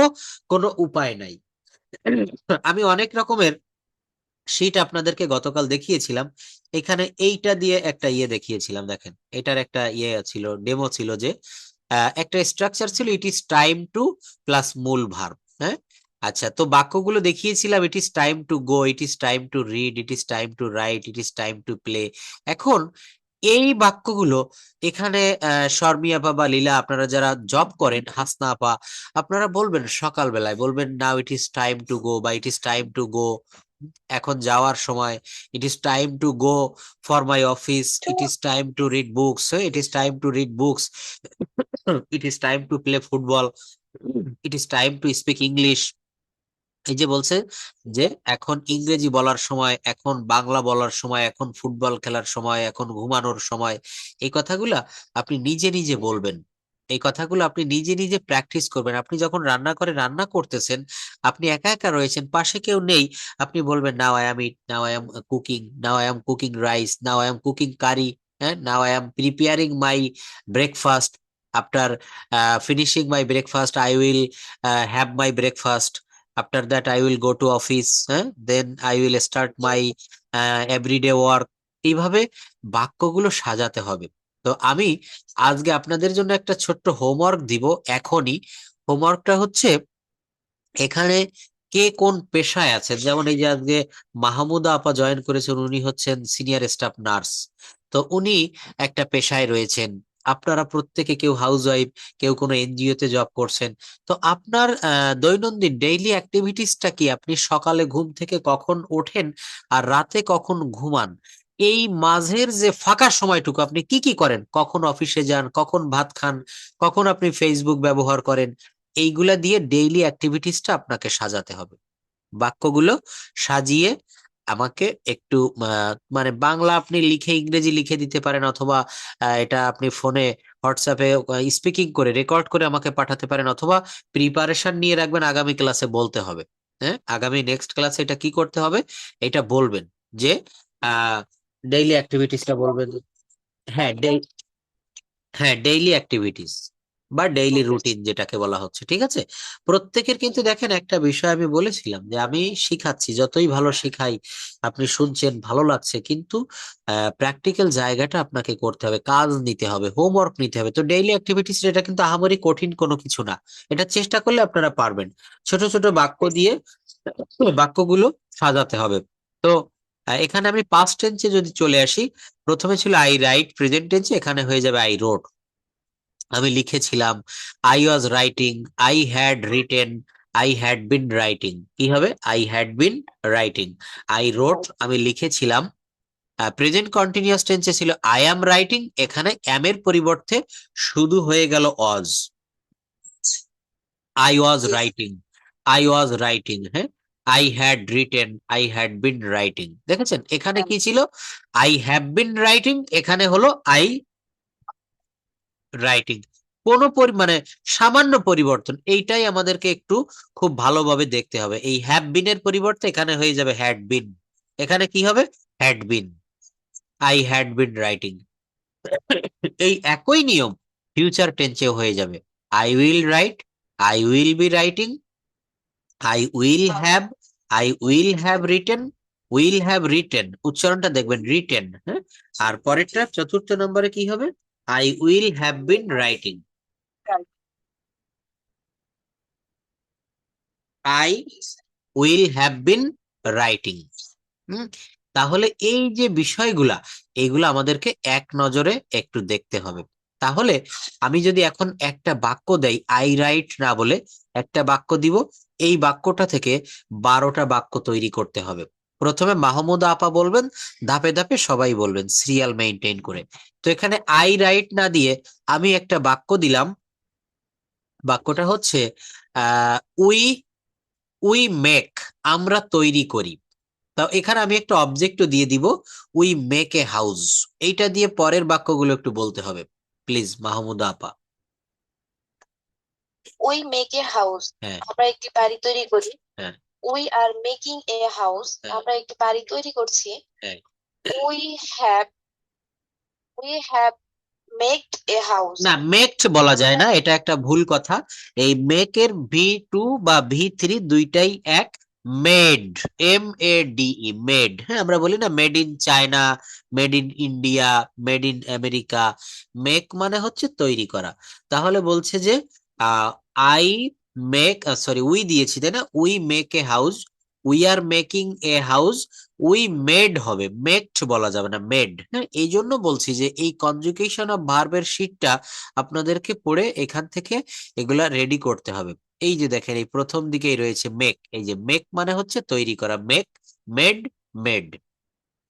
কোনো উপায় নাই। আমি অনেক রকমের শীট আপনাদেরকে গতকাল দেখিয়েছিলাম। এখানে এইটা দিয়ে একটা ইয়ে দেখিয়েছিলাম, দেখেন এটার একটা ইয়ে ছিল, ডেমো ছিল, যে একটা স্ট্রাকচার ছিল ইট ইজ টাইম টু প্লাস মূল ভার্ব। হ্যাঁ, আচ্ছা, তো বাক্যগুলো দেখিয়েছিলাম ইট is time to go, it is time to read, it is time two right, it is time to play. এখন এই বাক্যগুলো এখানে শর্মি আপা বা লীলা, আপনারা যারা জব করেন, হাসনা আপা, আপনারা বলবেন সকালবেলায়, বলবেন now it is time to go, বা it is time to go, এখন যাওয়ার সময়, it is time to go for my office, তো it is time to read books, it is time to read books, it is time to play football, it is time to speak English. এই যে বলছে যে এখন ইংরেজি বলার সময়, এখন বাংলা বলার সময়, এখন ফুটবল খেলার সময়, এখন ঘুমানোর সময়, এই কথাগুলা আপনি নিজে নিজে বলবেন। এই কথাগুলো আপনি নিজে নিজে প্র্যাকটিস করবেন। আপনি যখন রান্না করে রান্না করতেছেন, আপনি একা একা রয়েছেন, পাশে কেউ নেই, আপনি বলবেন now I am eat, now I am cooking, now I am cooking rice, now I am cooking curry, হ্যাঁ, now I am preparing my breakfast, after finishing my breakfast I will have my breakfast, after that I will go to office, then I will start my everyday work। এইভাবে বাক্যগুলো সাজাতে হবে। তো আমি আজকে আপনাদের জন্য একটা ছোট্ট হোমওয়ার্ক দিব এখনই। হোমওয়ার্কটা হচ্ছে, এখানে কে কোন পেশায় আছেন, যেমন এই যে আজকে মাহমুদা আপা জয়েন করেছেন, উনি হচ্ছেন সিনিয়র স্টাফ নার্স। তো উনি একটা পেশায় রয়েছেন, আপনারা প্রত্যেকে কেউ হাউসওয়াইফ, কেউ কোনো এনজিও তে জব করছেন। তো আপনার দৈনন্দিন ডেইলি অ্যাক্টিভিটিসটা কি? আপনি সকালে ঘুম থেকে কখন ওঠেন আর রাতে কখন ঘুমান? এই মাঝের যে ফাঁকা সময়টুকু আপনি কি কি করেন? কখন অফিসে যান, কখন ভাত খান, কখন আপনি ফেসবুক ব্যবহার করেন? এইগুলা দিয়ে ডেইলি অ্যাক্টিভিটিসটা আপনাকে সাজাতে হবে। বাক্যগুলো সাজিয়ে আমাকে একটু মানে বাংলা আপনি লিখে ইংরেজি লিখে দিতে পারেন, অথবা এটা আপনি ফোনে হোয়াটসঅ্যাপে স্পিকিং করে রেকর্ড করে আমাকে পাঠাতে পারেন, অথবা প্রিপারেশন নিয়ে রাখবেন, আগামী ক্লাসে বলতে হবে। হ্যাঁ, আগামী নেক্সট ক্লাসে এটা কি করতে হবে, এটা বলবেন, যে ডেইলি অ্যাক্টিভিটিসটা বলবেন। হ্যাঁ, হ্যাঁ, ডেইলি অ্যাক্টিভিটিস বা ডেইলি রুটিন যেটাকে বলা হচ্ছে, ঠিক আছে? প্রত্যেকের কিন্তু দেখেন একটা বিষয় আমি বলেছিলাম যে আমি শিখাচ্ছি, যতই ভালো শিখাই, আপনি শুনছেন ভালো লাগছে, কিন্তু প্র্যাকটিক্যাল জায়গাটা আপনাকে করতে হবে, কাজ নিতে হবে, হোমওয়ার্ক নিতে হবে। তো ডেইলি অ্যাক্টিভিটিস এটা কিন্তু আহামরি কঠিন কোনো কিছু না, এটা চেষ্টা করলে আপনারা পারবেন। ছোট ছোট বাক্য দিয়ে বাক্যগুলো সাজাতে হবে। তো এখানে আমি পাস্ট টেন্সে যদি চলে আসি, প্রথমে ছিল আই রাইট, প্রেজেন্ট টেন্সে এখানে হয়ে যাবে আই রোট। আমি লিখেছিলাম, I was writing, I had written, I had been writing. কি হবে? I had been writing. I রোট, আমি লিখেছিলাম। প্রেজেন্ট কন্টিনিউয়াস টেন্সে ছিল আই অ্যাম রাইটিং, এখানে অ্যাম এর পরিবর্তে শুধু হয়ে গেল was. I was writing, I was writing, হ্যাঁ। I had written, I had been writing. দেখেছেন এখানে কি ছিল? আই হ্যাভ বিন রাইটিং, এখানে হলো আই রাইটিং। কোনো মানে সামান্য পরিবর্তন, এইটাই আমাদেরকে একটু খুব ভালোভাবে দেখতে হবে। এই হ্যাভ বিন এর পরিবর্তে এখানে হয়ে যাবে হ্যাড বিন, এখানে কি হবে? Had been. I had been writing. এই একই নিয়ম ফিউচার টেন্সেও হয়ে যাবে। I will write, I will be writing, I will have, I will have written, will have written, উচ্চারণটা দেখবেন রিটেন, হ্যাঁ। আর পরেরটা চতুর্থ নম্বরে কি হবে? I will have been writing, I will have been writing. তাহলে এই যে বিষয়গুলা, এইগুলো আমাদেরকে এক নজরে একটু দেখতে হবে। তাহলে আমি যদি এখন একটা বাক্য দেই, আই রাইট না বলে একটা বাক্য দিব, এই বাক্যটা থেকে 12টা বাক্য তৈরি করতে হবে। প্রথমে মাহমুদা আপা বলবেন, ধাপে ধাপে সবাই বলবেন সিরিয়াল মেইনটেইন করে। তো এখানে আই রাইট না দিয়ে আমি একটা বাক্য দিলাম, বাক্যটা হচ্ছে আহ উই উই মেক, আমরা তৈরি করি। তা এখানে আমি একটা অবজেক্টও দিয়ে দিব, উই মেক এ হাউস। এইটা দিয়ে পরের বাক্যগুলো একটু বলতে হবে, প্লিজ মাহমুদা আপা। উই মেক এ হাউস, হ্যাঁ, আমরা একটি বাড়ি তৈরি করি। হ্যাঁ, we are making a house, হ্যাঁ, আমরা একটি বাড়ি তৈরি করছি। হ্যাঁ। We have we have maked a house. না, মেকড বলা যায় না, এটা একটা ভুল কথা। এই মেক এর V2 বা V3 দুইটাই এক। Made, MADE, made. হ্যাঁ, আমরা বলি না made in China, made in India, made in America. Make মানে হচ্ছে তৈরি করা। তাহলে বলছে যে আই মেক, সরি উই দিয়েছি তাই না, we make a house, we are making a house. We made হবে, মেকড বলা যাবে না, মেড। হ্যাঁ, এই জন্য বলছি যে এই কনজুগেশন অফ ভার্বের শিটটা আপনাদেরকে পড়ে এখান থেকে এগুলা রেডি করতে হবে। এই যে দেখেন এই প্রথম দিকেই রয়েছে মেক, এই যে মেক মানে হচ্ছে তৈরি করা, মেক, মেড, মেড।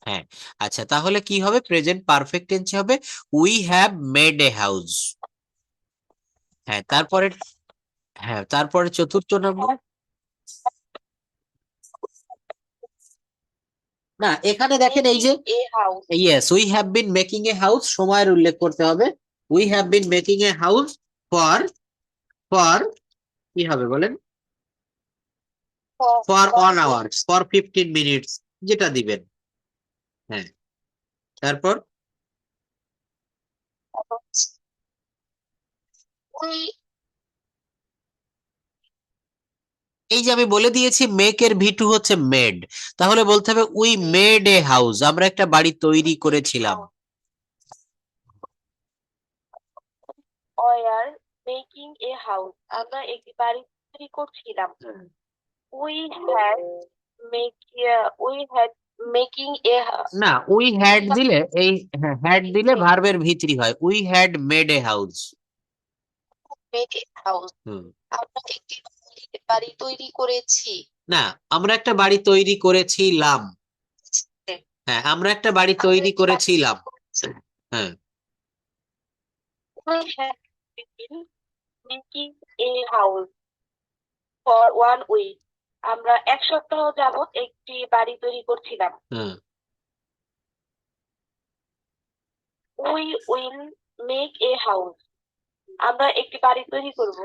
হ্যাঁ, আচ্ছা তাহলে কি হবে, প্রেজেন্ট পারফেক্ট টেন্সে হবে we have made a house. হ্যাঁ, তারপরে, হ্যাঁ তারপরে চতুর্থ নম্বর। না, এখানে দেখেন এই মেকিং যে a house, yes, we have been making a house, সময়ের উল্লেখ করতে হবে। We have been making a house for, for কি হবে বলেন, for for 1 hour, for 15 minutes, যেটা দিবেন। হ্যাঁ, তারপর উই এই যে আমি বলে দিয়েছি মেক এর V2 হচ্ছে মেড, তাহলে বলতে হবে উই মেড এ হাউস, আমরা একটা বাড়ি তৈরি করেছিলাম। ওয়ার মেকিং এ হাউস, আমরা একটি বাড়ি তৈরি করছিলাম। We had make we had making a না, উই হ্যাড দিলে এই, হ্যাঁ হ্যাড দিলে ভার্বের V3 হয়, we had made a house. Made a house, হুম, আমরা একটি বাড়ি তৈরি করেছি। না, আমরা একটা বাড়ি তৈরি করেছিলাম। হ্যাঁ, আমরা একটা বাড়ি আমরা তৈরি একটি বাড়ি তৈরি করেছিলাম। করেছি। হ্যাঁ, we had been making a house for 1 week, আমরা 1 সপ্তাহ যাবত একটি বাড়ি তৈরি করছিলাম। হ্যাঁ, we will make a house, আমরা একটি বাড়ি তৈরি করব।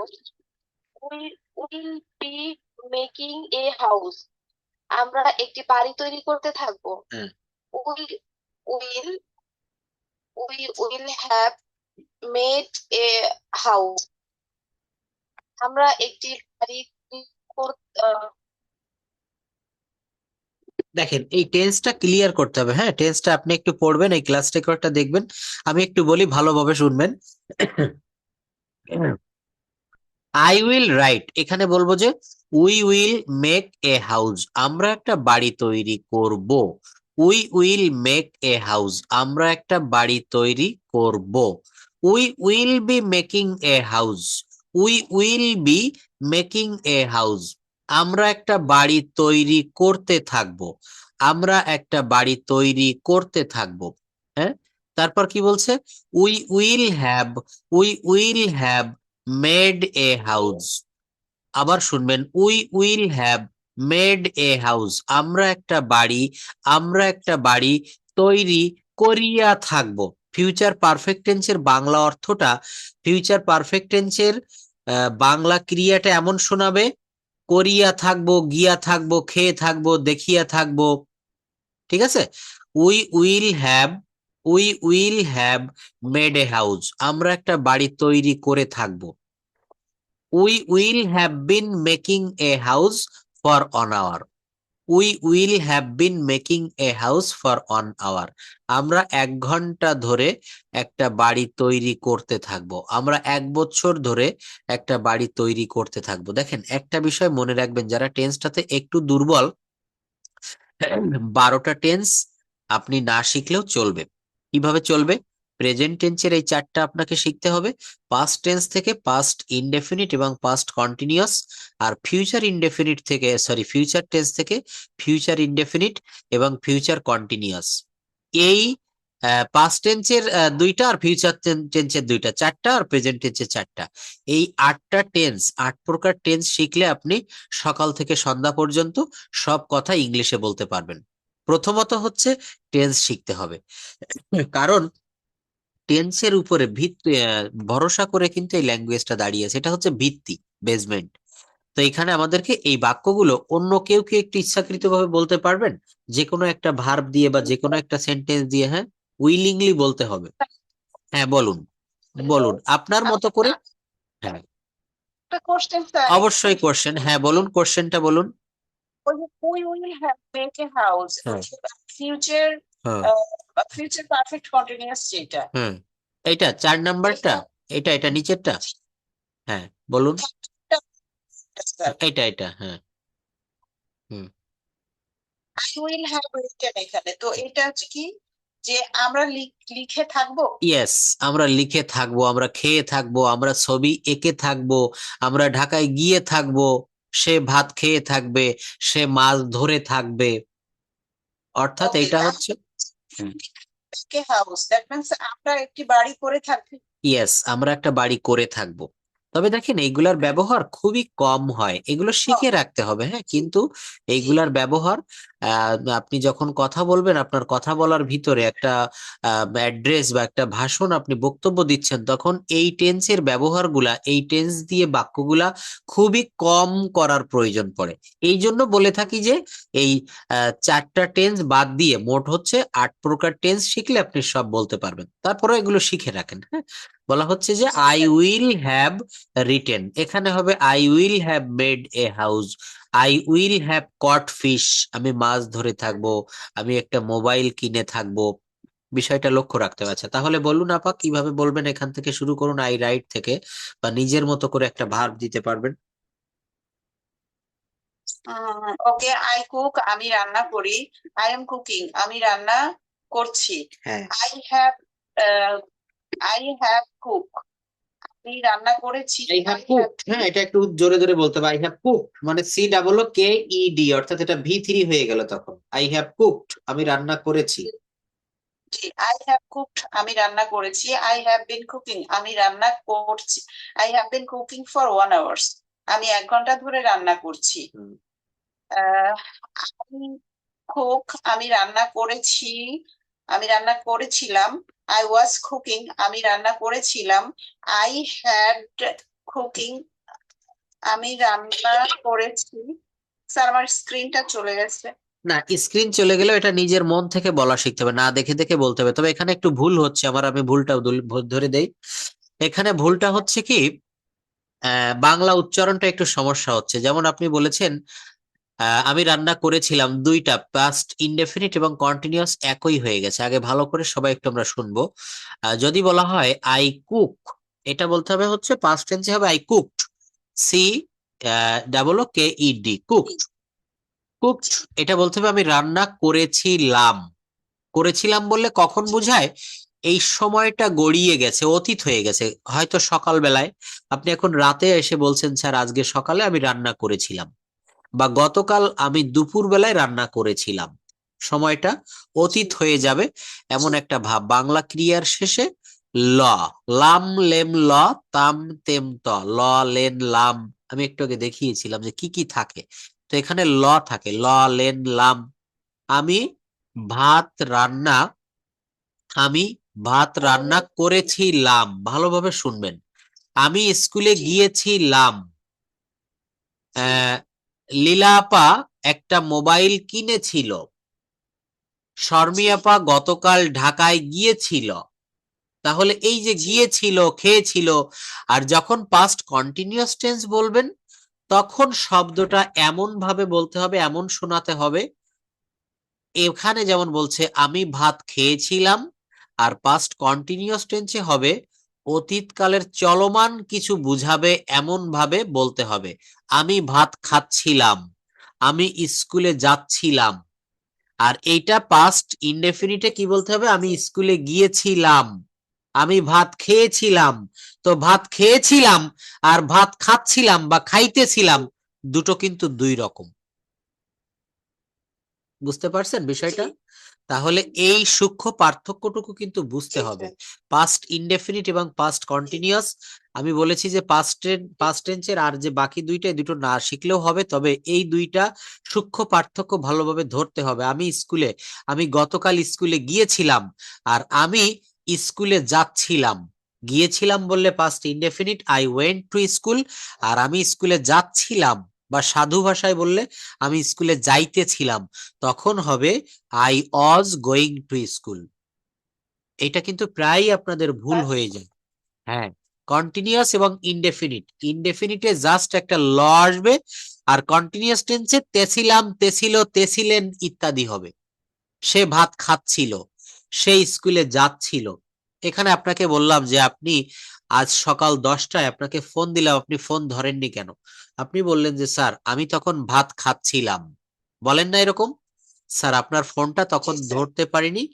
We will be making a house, আমরা একটি বাড়ি তৈরি করতে থাকবো। হ্যাঁ। We will will have made a house, আমরা একটি বাড়ি তৈরি দেখেন এই টেন্সটা ক্লিয়ার করতে হবে। হ্যাঁ, টেন্সটা আপনি একটু পড়বেন, এই ক্লাস রেকর্ডটা দেখবেন, আমি একটু বলি ভালোভাবে শুনবেন। আই উইল রাইট, এখানে বলবো যে we will make a house, আমরা একটা বাড়ি তৈরি করব। We will make a house, আমরা একটা বাড়ি তৈরি করব। We will be making a house, we will be making a house, আমরা একটা বাড়ি তৈরি করতে থাকবো, আমরা একটা বাড়ি তৈরি করতে থাকবো। হ্যাঁ, তারপর কি বলছে, we will have made a house. আবার শুনবেন, we will have made a house, আমরা একটা বাড়ি তৈরি করিয়া থাকবো। ফিউচার পারফেক্ট টেন্সের বাংলা অর্থটা, ফিউচার পারফেক্ট টেন্সের বাংলা ক্রিয়াটা এমন শোনাবে, করিয়া থাকবো, গিয়া থাকবো, খেয়ে থাকবো, দেখিয়া থাকবো। ঠিক আছে, we will have, we will have made a house, আমরা একটা বাড়ি তৈরি করে থাকবো। We will have been making a house for 1 hour, we will have been making a house for 1 hour, আমরা 1 ঘন্টা ধরে একটা বাড়ি তৈরি করতে থাকবো, আমরা 1 বছর ধরে একটা বাড়ি তৈরি করতে থাকবো। দেখেন একটা বিষয় মনে রাখবেন, যারা টেন্সটাতে একটু দুর্বল, 12টা টেন্স আপনি না শিখলেও চলবে। কিভাবে চলবে, প্রেজেন্ট টেন্সের এই চারটা আপনাকে শিখতে হবে। পাস্ট টেন্স থেকে পাস্ট ইনডেফিনিট এবং পাস্ট কন্টিনিউয়াস, আর ফিউচার ইনডেফিনিট থেকে ফিউচার টেন্স থেকে ফিউচার ইনডেফিনিট এবং ফিউচার কন্টিনিউয়াস। এই পাস্ট টেন্সের দুইটা, আর ফিউচার টেন্সের দুইটা, চারটা, আর প্রেজেন্ট টেন্সের চারটা। এই 8টা টেন্স, 8 প্রকার টেন্স শিখলে আপনি সকাল থেকে সন্ধ্যা পর্যন্ত সব কথা ইংলিশে বলতে পারবেন। প্রথমত হচ্ছে টেন্স শিখতে হবে, কারণ টেন্সের উপরে ভিত্তি ভরসা করে কিন্তু এই ল্যাঙ্গুয়েজটা দাঁড়িয়েছে। এটা হচ্ছে ভিত্তি, বেসমেন্ট। তো এখানে আমাদেরকে এই বাক্যগুলো অন্য কেউ কি একটু ইচ্ছাকৃতভাবে বলতে পারবেন, যে কোনো একটা ভার্ব দিয়ে বা যে কোনো একটা সেন্টেন্স দিয়ে? হ্যাঁ, উইলিংলি বলতে হবে। হ্যাঁ বলুন, বলুন আপনার মতো করে। হ্যাঁ একটা কোশ্চেন স্যার, অবশ্যই কোশ্চেন, হ্যাঁ বলুন, কোশ্চেনটা বলুন। we will have make a house, হ্যাঁ ফিউচার হ্যাঁ ফিউচার পারফেক্ট কন্টিনিউয়াস যেটা, হ্যাঁ, এইটা 4 নাম্বারটা, এটা নিচেরটা। হ্যাঁ বলুন, এটা হ্যাঁ। হুম, I will have written এখানে, তো এটা হচ্ছে কি যে আমরা লিখে থাকবো। ইয়েস, আমরা লিখে থাকবো, আমরা খেয়ে থাকবো, আমরা ছবি এঁকে থাকবো, আমরা ঢাকায় গিয়ে থাকবো, সে ভাত খেয়ে থাকবে, সে মাছ ধরে থাকবে। অর্থাৎ Okay, এটা হচ্ছে, make a house, that means আমরা একটি বাড়ি করে থাকবো। ইয়েস, আমরা একটা বাড়ি করে থাকবো। তবে দেখেন এইগুলার ব্যবহার খুবই কম হয়, এগুলো শিখে রাখতে হবে। হ্যাঁ, কিন্তু এইগুলার ব্যবহার আপনি যখন কথা বলবেন, আপনার কথা বলার ভিতরে একটা অ্যাড্রেস বা একটা ভাষণ আপনি বক্তব্য দিচ্ছেন, তখন এই টেন্সের ব্যবহারগুলা, এই টেন্স দিয়ে বাক্যগুলা খুবই কম করার প্রয়োজন পড়ে। এই জন্য বলে থাকি যে এই 4টা টেন্স বাদ দিয়ে মোট হচ্ছে 8 প্রকার টেন্স শিখলে আপনি সব বলতে পারবেন। তারপরে এগুলো শিখে রাখেন। হ্যাঁ, বলা হচ্ছে যে আই উইল হ্যাভ রিটেন, এখানে হবে I will have made a house, I will have caught fish, আমি মাছ ধরে থাকবো, আমি একটা মোবাইল কিনে থাকবো। বিষয়টা লক্ষ্য রাখতে হবে। আচ্ছা তাহলে বলুন আপা, কিভাবে বলবেন? এখান থেকে শুরু করুন, আই রাইট থেকে, বা নিজের মতো করে একটা ভার্ব দিতে পারবেন। ওকে, আই কুক, আমি রান্না করি। আই এম কুকিং, আমি রান্না করছি। হ্যাঁ, আই হ্যাভ কুক, আমি রান্না করেছি। I have cooked. হ্যাঁ, এটা একটু জোরে জোরে বলতে হবে। আই হ্যাভ কুকড মানে COOKED, অর্থাৎ এটা V3 হয়ে গেল তখন। আই হ্যাভ কুকড, আমি রান্না করেছি। আই হ্যাভ কুকড, আমি রান্না করেছি। আই হ্যাভ বিন কুকিং, আমি রান্না করছি। I have bin cooking for 1 hour, আমি 1 ঘন্টা ধরে রান্না করছি। হুম, আমি কুক, আমি রান্না করেছি, আমি রান্না করেছিলাম। আই ওয়াজ কুকিং, আমি রান্না করেছিলাম। আই হ্যাড কুকিং, আমি রান্না করেছি। স্যার আমার স্ক্রিনটা চলে গেছে। না, স্ক্রিন চলে গেলেও এটা নিজের মন থেকে বলা শিখতে হবে, না দেখে দেখে বলতে হবে। তবে এখানে একটু ভুল হচ্ছে আমার, আমি ভুলটা ধরে দেই। এখানে ভুলটা হচ্ছে কি, বাংলা উচ্চারণটা একটু সমস্যা হচ্ছে। যেমন আপনি বলেছেন আমি রান্না করেছিলাম, দুইটা পাস্ট ইনডেফিনিট এবং কন্টিনিউয়াস একই হয়ে গেছে। আগে ভালো করে সবাই একটু আমরা শুনবো। যদি বলা হয় আই কুক, এটা বলতে হবে হচ্ছে পাস্ট টেন্সে হবে I cooked, COOKED, cooked. Cooked এটা বলতে হবে আমি রান্না করেছিলাম। করেছিলাম বললে কখন বোঝায়? এই সময়টা গড়িয়ে গেছে, অতীত হয়ে গেছে। হয়তো সকাল বেলায়, আপনি এখন রাতে এসে বলছেন স্যার আজকে সকালে আমি রান্না করেছিলাম, বা গতকাল আমি দুপুর বেলায় রান্না করেছিলাম। সময়টা অতীত হয়ে যাবে, এমন একটা ভাব। বাংলা ক্রিয়ার শেষে ল, লাম লেম ল, তাম তেম ত, ল লেন লাম, আমি একটু আগে দেখিয়েছিলাম যে কি কি থাকে। তো এখানে ল থাকে, ল লেন লাম। আমি ভাত রান্না, আমি ভাত রান্না করেছিলাম। ভালোভাবে শুনবেন। আমি স্কুলে গিয়েছিলাম। লীলা আপা একটা মোবাইল কিনেছিল। শর্মি আপা গতকাল ঢাকায় গিয়েছিল। তাহলে এই যে গিয়েছিল, খেয়েছিল, আর যখন পাস্ট কন্টিনিউয়াস টেন্স বলবেন তখন শব্দটা এমন ভাবে বলতে হবে, এমন শোনাতে হবে। এখানে যেমন বলছে আমি ভাত খেয়েছিলাম, আর পাস্ট কন্টিনিউয়াস টেন্সে হবে অতীতকালের চলমান কিছু বুঝাবে এমন ভাবে বলতে হবে। আমি ভাত খাচ্ছিলাম, আমি স্কুলে যাচ্ছিলাম। আর এইটা পাস্ট ইনডেফিনিটে কি বলতে হবে? আমি স্কুলে গিয়েছিলাম। আমি ভাত খেয়েছিলাম। তো ভাত খেয়েছিলাম আর ভাত খাচ্ছিলাম বা খাইতেছিলাম দুটো কিন্তু দুই রকম। বুঝতে পারছেন বিষয়টা? জি তাহলে এই সূক্ষ্ম পার্থক্যটুকু কিন্তু বুঝতে জি হবে। স্যার পাস্ট ইনডেফিনিট এবং পাস্ট কন্টিনিউয়াস, আমি বলেছি যে পাস্ট টেন্সের আর যে বাকি দুইটা, এই দুটো না শিখলেও হবে, তবে এই দুইটা সূক্ষ্ম পার্থক্য ভালোভাবে ধরতে হবে। আমি গতকাল স্কুলে গিয়েছিলাম আর আমি স্কুলে যাচ্ছিলাম। গিয়েছিলাম বললে past indefinite, I went to school. আর আমি স্কুলে যাচ্ছিলাম বা সাধু ভাষায় বললে আমি স্কুলে যাইতেছিলাম, তখন হবে I was going to school. এটা কিন্তু প্রায়ই আপনাদের ভুল স্যার। হয়ে যায়। হ্যাঁ, কন্টিনিউয়াস এবং ইনডেফিনিট, ইনডেফিনিটে জাস্ট একটা ল আসবে, আর কন্টিনিউয়াস টেন্সে তেছিলাম, তেছিল, তেছিলেন ইত্যাদি হবে। সে ভাত খাচ্ছিল, সে স্কুলে যাচ্ছিল। এখানে আপনাকে বললাম যে আপনি আজ সকাল 10টায় আপনাকে ফোন দিলাম, আপনি ফোন ধরেননি কেন? আপনি বললেন যে স্যার আমি তখন ভাত খাচ্ছিলাম। বলেন না এরকম? স্যার আপনার ফোনটা তখন জি স্যার ধরতে পারিনি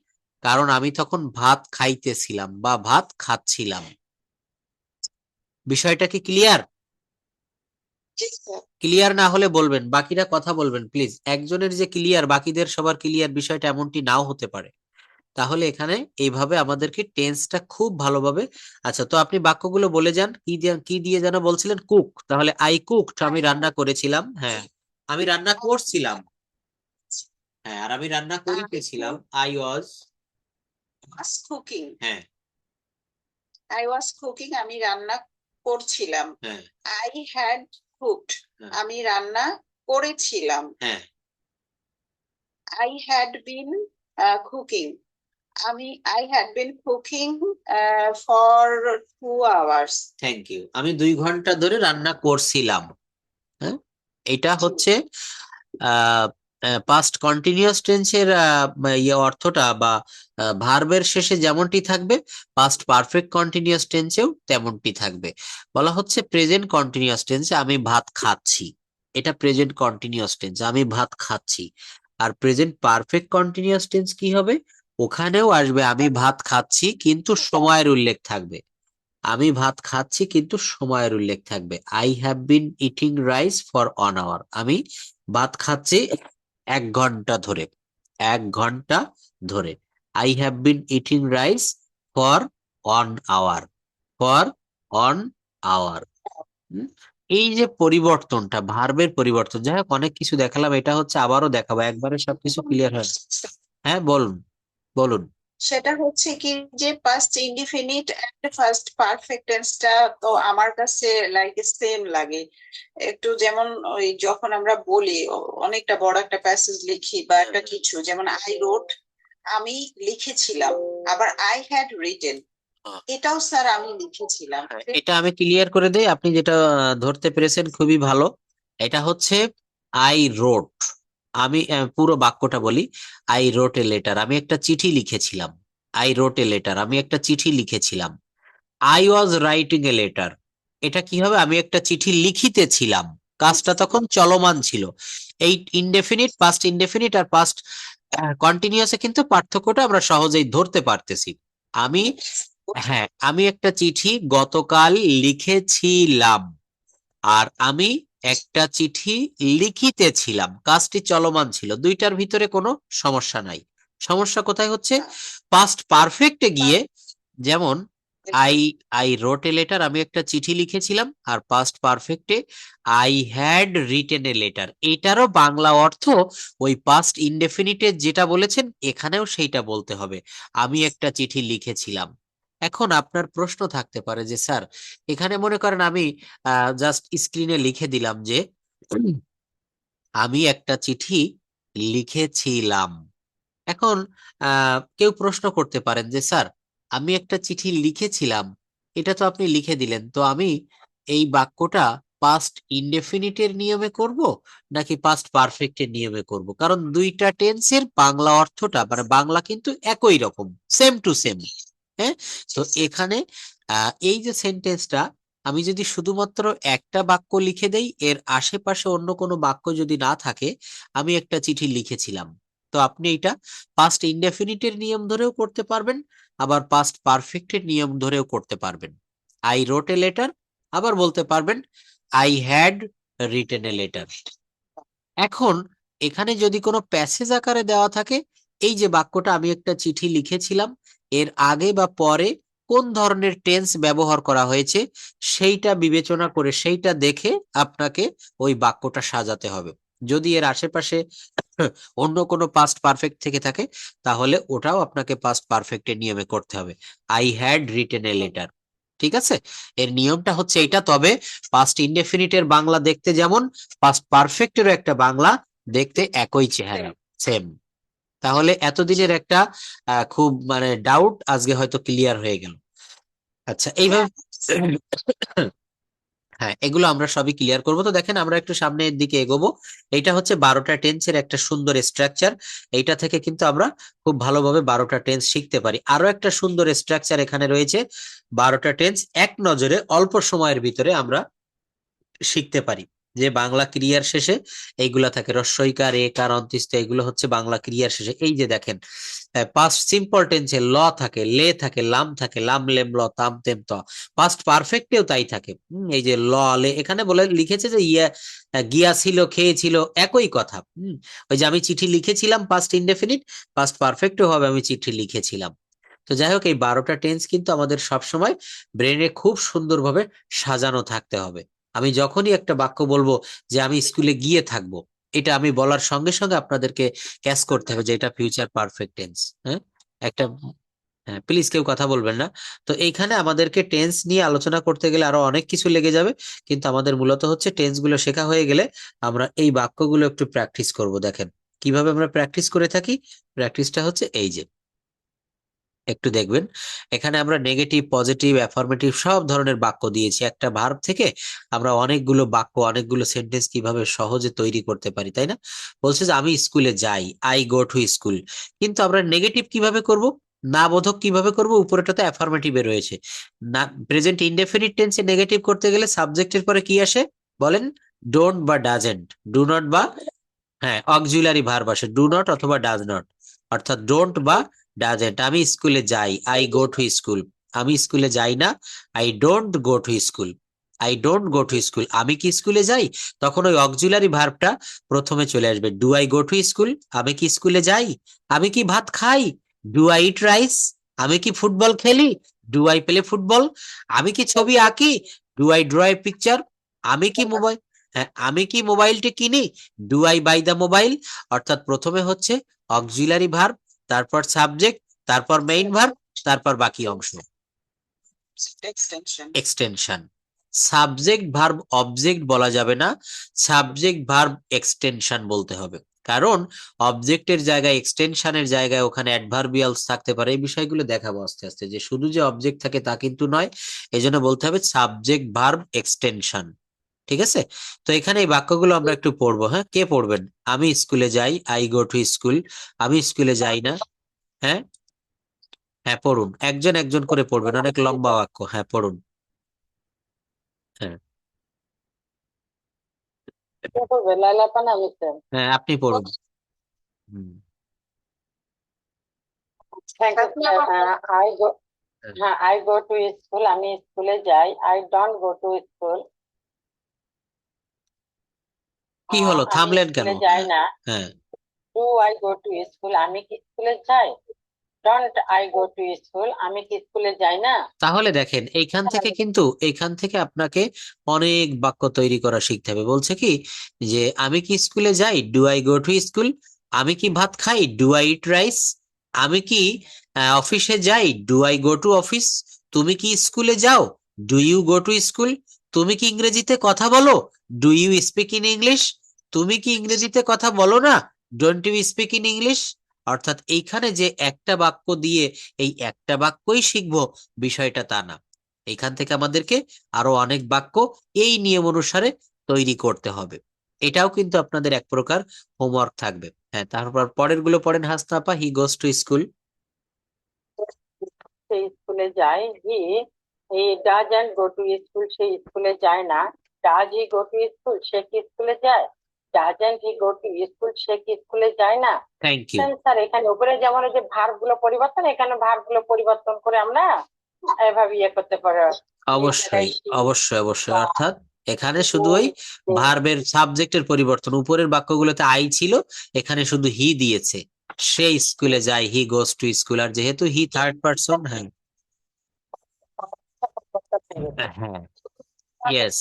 কারণ আমি তখন ভাত খাইতেছিলাম বা ভাত খাচ্ছিলাম। বিষয়টা কি ক্লিয়ার? জি স্যার ক্লিয়ার না হলে বলবেন, বাকিরা কথা বলবেন প্লিজ। একজনের যে ক্লিয়ার বাকিদের সবার ক্লিয়ার বিষয়টা এমনটি নাও হতে পারে। তাহলে এখানে এইভাবে আমাদেরকে টেন্সটা খুব ভালোভাবে, আচ্ছা তো আপনি বাক্যগুলো বলে যান, কি দিয়ে যেন বলছিলেন? কুক, তাহলে আই কুকড, আমি রান্না করেছিলাম। হ্যাঁ, আমি রান্না করছিলাম। হ্যাঁ, আর আমি রান্না করিতেছিলাম, আই ওয়াজ। ওয়াজ কুকিং হ্যাঁ আই ওয়াজ কুকিং আমি রান্না করছিলাম। হ্যাঁ আই হ্যাড কুকড হ্যাঁ আমি রান্না করেছিলাম। হ্যাঁ I had been cooking I had been cooking for 2 hours। Thank you, আমি 2 ঘন্টা ধরে রান্না করছিলাম। হ্যাঁ, এটা হচ্ছে পাস্ট কন্টিনিউয়াস টেন্সের অর্থটা বা ভার্বের শেষে যেমনটি থাকবে, পাস্ট পারফেক্ট কন্টিনিউয়াস টেন্সেও তেমনটি থাকবে। বলা হচ্ছে প্রেজেন্ট কন্টিনিউয়াস টেন্সে আমি ভাত খাচ্ছি, এটা প্রেজেন্ট কন্টিনিউয়াস টেন্স, আমি ভাত খাচ্ছি। আর প্রেজেন্ট পারফেক্ট কন্টিনিউয়াস টেন্স কি হবে? ওখানেও আসবে আমি ভাত খাচ্ছি কিন্তু সময়ের উল্লেখ থাকবে। আমি ভাত খাচ্ছি কিন্তু সময়ের উল্লেখ থাকবে। I have been eating rice for 1 hour, আমি ভাত খাচ্ছি 1 ঘন্টা ধরে। 1 ঘন্টা ধরে। I have been eating rice for 1 hour, for 1 hour। এই যে পরিবর্তনটা, ভার্বের পরিবর্তন, যাই হোক অনেক কিছু দেখালাম, এটা হচ্ছে আবারও দেখাবো, একবারে সবকিছু ক্লিয়ার হয় না। হ্যাঁ বলুন, বলুন। সেটা হচ্ছে কি যে past indefinite and first perfect টেন্সটা তো আমার কাছে লাইক সেম লাগে একটু। যেমন ওই যখন আমরা বলি অনেকটা বড় একটা প্যাসেজ লিখি বা একটা কিছু, যেমন আই রোট আমি লিখেছিলাম, আবার আই হ্যাড রিটেন এটাও স্যার আমি লিখেছিলাম। এটা আমি ক্লিয়ার করে দেই, আপনি যেটা ধরতে পেরেছেন খুবই ভালো। এটা হচ্ছে আই রোট, আমি পুরো বাক্যটা বলি। আই রোট এ লেটার, আমি একটা চিঠি লিখেছিলাম। আই রোট এ লেটার, আমি একটা চিঠি লিখেছিলাম। I was writing a letter, এটা কি হবে? আমি একটা চিঠি লিখিতেছিলাম, কাজটা তখন চলমান ছিল। এই ইনডেফিনিট, পাস্ট ইনডেফিনিট আর পাস্ট কন্টিনিউয়াসে কিন্তু পার্থক্যটা আমরা সহজেই ধরতে পারতেছি। আমি, হ্যাঁ, আমি একটা চিঠি গতকাল লিখেছিলাম, আর আমি একটা চিঠি লিখিতেছিলাম, কাজটি চলমান ছিল, দুইটার ভিতরে কোনো সমস্যা নাই। সমস্যা কোথায় হচ্ছে? পাস্ট পারফেক্টে গিয়ে, যেমন I I wrote a letter, আমি একটা চিঠি লিখেছিলাম, আর পাস্ট পারফেক্টে I had written a letter, এটারও বাংলা অর্থ ওই পাস্ট ইনডেফিনিটে যেটা বলেছেন এখানেও সেইটা বলতে হবে, আমি একটা চিঠি লিখেছিলাম। এখন আপনার প্রশ্ন থাকতে পারে যে স্যার, এখানে মনে করেন আমি জাস্ট স্ক্রিনে লিখে দিলাম যে আমি একটা চিঠি লিখেছিলাম। এখন কেউ প্রশ্ন করতে পারেন যে স্যার, আমি একটা চিঠি লিখেছিলাম, এটা তো আপনি লিখে দিলেন, তো আমি এই বাক্যটা পাস্ট ইনডেফিনিটের নিয়মে করব নাকি পাস্ট পারফেক্টের নিয়মে করব? কারণ দুইটা টেন্সের বাংলা অর্থটা মানে বাংলা কিন্তু একই রকম, সেম টু সেম। হ্যাঁ, তো এখানে এই যে সেন্টেন্সটা, আমি যদি শুধুমাত্র একটা বাক্য লিখে দেই, এর আশেপাশে অন্য কোনো বাক্য যদি না থাকে, আমি একটা চিঠি লিখেছিলাম, তো আপনি এটা পাস্ট ইনডেফিনিটের নিয়ম ধরেও করতে পারবেন, আবার পাস্ট পারফেক্টের নিয়ম ধরেও করতে পারবেন। আই রোট এ লেটার, আবার বলতে পারবেন I had written a letter. এখন এখানে যদি কোনো প্যাসেজ আকারে দেওয়া থাকে, এই যে বাক্যটা আমি একটা চিঠি লিখেছিলাম, এর আগে বা পরে কোন ধরনের টেন্স ব্যবহার করা হয়েছে সেইটা বিবেচনা করে সেইটা দেখে আপনাকে ওই বাক্যটা সাজাতে হবে। যদি এর আশেপাশে অন্য কোনো পাস্ট পারফেক্ট থেকে থাকে, তাহলে ওটাও আপনাকে পাস্ট পারফেক্টের নিয়মে করতে হবে। I had written a letter, ঠিক আছে? এর নিয়মটা হচ্ছে এটা। তবে পাস্ট ইনডেফিনিটের বাংলা দেখতে যেমন, পাস্ট পারফেক্টেরও একটা বাংলা দেখতে একই চেহারা, সেম। তাহলে এতদিনের একটা খুব মানে ডাউট আজকে হয়তো ক্লিয়ার হয়ে গেল। আচ্ছা, এইভাবে হ্যাঁ, এগুলো আমরা সবই ক্লিয়ার করবো। তো দেখেন আমরা একটু সামনের দিকে এগোবো। এটা হচ্ছে 12টা টেন্সের একটা সুন্দর স্ট্রাকচার। এইটা থেকে কিন্তু আমরা খুব ভালোভাবে 12টা টেন্স শিখতে পারি। আরো একটা সুন্দর স্ট্রাকচার এখানে রয়েছে, 12টা টেন্স এক নজরে অল্প সময়ের ভিতরে আমরা শিখতে পারি। যে বাংলা ক্রিয়ার শেষে এইগুলা থাকে, রস্বইকার, একার, অন্ত্যেষ্টা, এগুলো হচ্ছে বাংলা ক্রিয়ার শেষে। এই যে দেখেন, পাস্ট সিম্পল টেন্সে ল থাকে, লে থাকে, লাম থাকে, লাম লেম ল তাম তেম ত। পাস্ট পারফেক্টেও তাই থাকে। এই যে ল লে এখানে বলে লিখেছে যে গিয়াছিল, খেয়েছিল, একই কথা। ওই যে আমি চিঠি লিখেছিলাম, পাস্ট ইনডেফিনিট, পাস্ট পারফেক্টও হবে আমি চিঠি লিখেছিলাম। তো যাই হোক, এই 12টা টেন্স কিন্তু আমাদের সবসময় ব্রেনে খুব সুন্দরভাবে সাজানো থাকতে হবে। আমি যখনই একটা বাক্য বলবো যে আমি স্কুলে গিয়ে থাকবো, এটা আমি বলার সঙ্গে সঙ্গে আপনাদেরকে ক্যাচ করতে হবে যে এটা ফিউচার পারফেক্ট টেন্স। হ্যাঁ, একটা, হ্যাঁ প্লিজ কেউ কথা বলবেন না। তো এইখানে আমাদেরকে টেন্স নিয়ে আলোচনা করতে গেলে আরো অনেক কিছু লেগে যাবে, কিন্তু আমাদের মূলত হচ্ছে টেন্স গুলো শেখা হয়ে গেলে আমরা এই বাক্যগুলো একটু প্র্যাকটিস করব। দেখেন কিভাবে আমরা প্র্যাকটিস করে থাকি। প্র্যাকটিসটা হচ্ছে এই যে, একটু দেখবেন এখানে আমরা নেগেটিভ, পজিটিভ, অ্যাফার্মেটিভ সব ধরনের বাক্য দিয়েছি। একটা ভার্ব থেকে আমরা অনেকগুলো বাক্য, অনেকগুলো সেন্টেন্স কিভাবে সহজে তৈরি করতে পারি, তাই না? বলছে যে আমি স্কুলে যাই, আই গো টু স্কুল। কিন্তু আমরা নেগেটিভ কিভাবে করব, না বোধক কিভাবে করব? উপরেটাতে অ্যাফার্মেটিভে রয়েছে। না, প্রেজেন্ট ইনডেফিনিট টেন্সে নেগেটিভ করতে গেলে সাবজেক্টের পরে কি আসে বলেন? ডোন্ট বা ডাজেন্ট, ডু নট বা, হ্যাঁ, অক্সিলারি ভার্ব আসে, ডু নট অথবা ডাজ নট। অর্থাৎ ডোন্ট বা ডাজেন্ট। আমি স্কুলে যাই, আই গো টু স্কুল। আমি স্কুলে যাই না, I don't go to school. I don't go to school, আমি কি স্কুলে যাই? তখন ওই অক্সিলারি ভার্বটা প্রথমে চলে আসবে। Do I go to school, আমি কি স্কুলে যাই? আমি কি ভাত খাই? Do I eat rice? আমি কি ফুটবল খেলি? Do I play football? আমি কি ছবি আঁকি? Do I draw a picture? আমি কি মোবাইল, হ্যাঁ, আমি কি মোবাইলটি কিনি? Do I buy the mobile? অর্থাৎ প্রথমে হচ্ছে অক্সিলারি ভার্ব, তারপর সাবজেক্ট, তারপর মেইন ভার্ব, তারপর বাকি অংশ এক্সটেনশন। সাবজেক্ট ভার্ব অবজেক্ট বলা যাবে না, সাবজেক্ট ভার্ব এক্সটেনশন বলতে হবে। কারণ অবজেক্টের জায়গায়, এক্সটেনশনের জায়গায় ওখানে অ্যাডভার্বিয়ালস থাকতে পারে। এই বিষয়গুলো দেখাবো আস্তে আস্তে, যে শুধু যে অবজেক্ট থাকে তা কিন্তু নয়। এজন্য বলতে হবে সাবজেক্ট ভার্ব এক্সটেনশন, ঠিক আছে? তো এখানে এই বাক্যগুলো আমরা একটু পড়বো। হ্যাঁ, কে পড়বেন? আমি স্কুলে যাই, আই গো টু স্কুল। আমি স্কুলে যাই না, হ্যাঁ, হ্যাঁ পড়ুন, একজন একজন করে পড়বেন, অনেক লম্বা বাক্য। হ্যাঁ পড়ুন, হ্যাঁ, হ্যাঁ আপনি পড়ুন। হুম, আই গো, হ্যাঁ। হ্যাঁ, আই গো টু স্কুল, আমি স্কুলে যাই। I don't go to school, কি হলো, আমি থামলেন কেন? স্কুলে যাই হ্যাঁ, না। হ্যাঁ। Do I go to school, আমি কি স্কুলে যাই? Don't I go to school, আমি কি স্কুলে যাই না? তাহলে দেখেন এইখান থেকে আপনাকে অনেক বাক্য তৈরি করা শিখতে হবে। বলছে কি যে আমি কি স্কুলে যাই, do I go to school? আমি কি ভাত খাই, ডু আই ইট রাইস? আমি কি অফিসে যাই, do I go to office? তুমি কি স্কুলে যাও, do you go to school? তুমি কি ইংরেজিতে কথা বলো, do you speak in English? তুমি কি ইংরেজিতে কথা বলো না, don't you speak in English? অর্থাৎ এইখানে যে একটা বাক্য দিয়ে এই একটা বাক্যই শিখবো বিষয়টা তা না। এখান থেকে আমাদেরকে আরো অনেক বাক্য এই নিয়ম অনুসারে তৈরি করতে হবে। এটাও কিন্তু আপনাদের এক প্রকার হোমওয়ার্ক থাকবে। হ্যাঁ, তারপর পরের গুলো পড়েন হাসনা আপা। হি গোস টু স্কুল। সে স্কুলে যায়। He doesn't go to school, সে স্কুলে যায় না। Does he go to school, সে কি স্কুলে যায়? Doesn't he go to school, সে কি স্কুলে যায় না? Thank you. স্যার এখানে উপরে যেমন ওই যে ভার্ব গুলো পরিবর্তন, এখানে ভার্ব গুলো পরিবর্তন করে আমরা এভাবে ইয়ে করতে পারো। এই অবশ্যই জায়গায় she, অবশ্যই অবশ্যই, বা অর্থাৎ এখানে he শুধু ওই goes, they, ভার্বের সাবজেক্টের পরিবর্তন, উপরের বাক্যগুলোতে আই ছিল, এখানে শুধু হি দিয়েছে, সে স্কুলে যায়, হি গোস টু স্কুল, আর যেহেতু হি থার্ড পারসন, হ্যাঁ হ্যাঁ ইয়েস।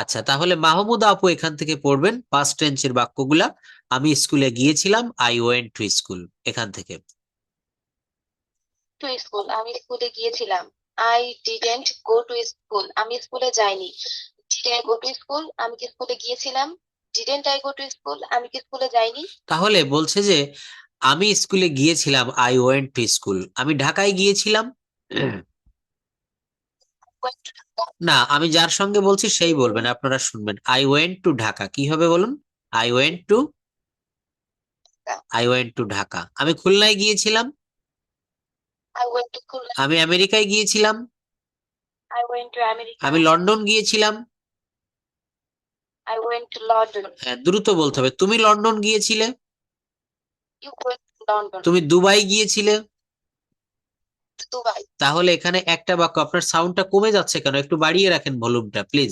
আচ্ছা, তাহলে মাহমুদ আপু এখান থেকে পড়বেন পাস্ট টেন্সের বাক্যগুলা। আমি স্কুলে গিয়েছিলাম, আই ওয়েন্ট টু স্কুল, এখান থেকে। টু স্কুল, আমি স্কুলে গিয়েছিলাম। I didn't go to school, আমি স্কুলে যাইনি। Did I go to school, আমি কি স্কুলে গিয়েছিলাম। Didn't I go to school, আমি কি স্কুলে যাইনি। তাহলে বলছে যে আমি স্কুলে গিয়েছিলাম, আই ওয়েন্ট টু স্কুল, আমি ঢাকায় গিয়েছিলাম। না, আমি যার সঙ্গে বলছি সেই বলবেন, আপনারা শুনবেন। আই ওয়েন্ট টু ঢাকা, কি হবে বলুন? I went two, I went two Dhaka. আমি খুলনায় গিয়েছিলাম, আই ওয়েন্ট টু খুলনা, আমি আমেরিকায় গিয়েছিলাম, আই ওয়েন্ট টু আমেরিকা, আমি লন্ডন গিয়েছিলাম। আই ওয়েন্ট টু লন্ডন, হ্যাঁ, দ্রুত বলতে হবে। তুমি লন্ডন গিয়েছিলে, ইউ ওয়েন্ট টু লন্ডন, তুমি দুবাই গিয়েছিলে। To Dubai. তাহলে এখানে একটা বাক্য, আপনার সাউন্ডটা কমে যাচ্ছে কেন? একটু বাড়িয়ে রাখেন ভলিউমটা প্লিজ।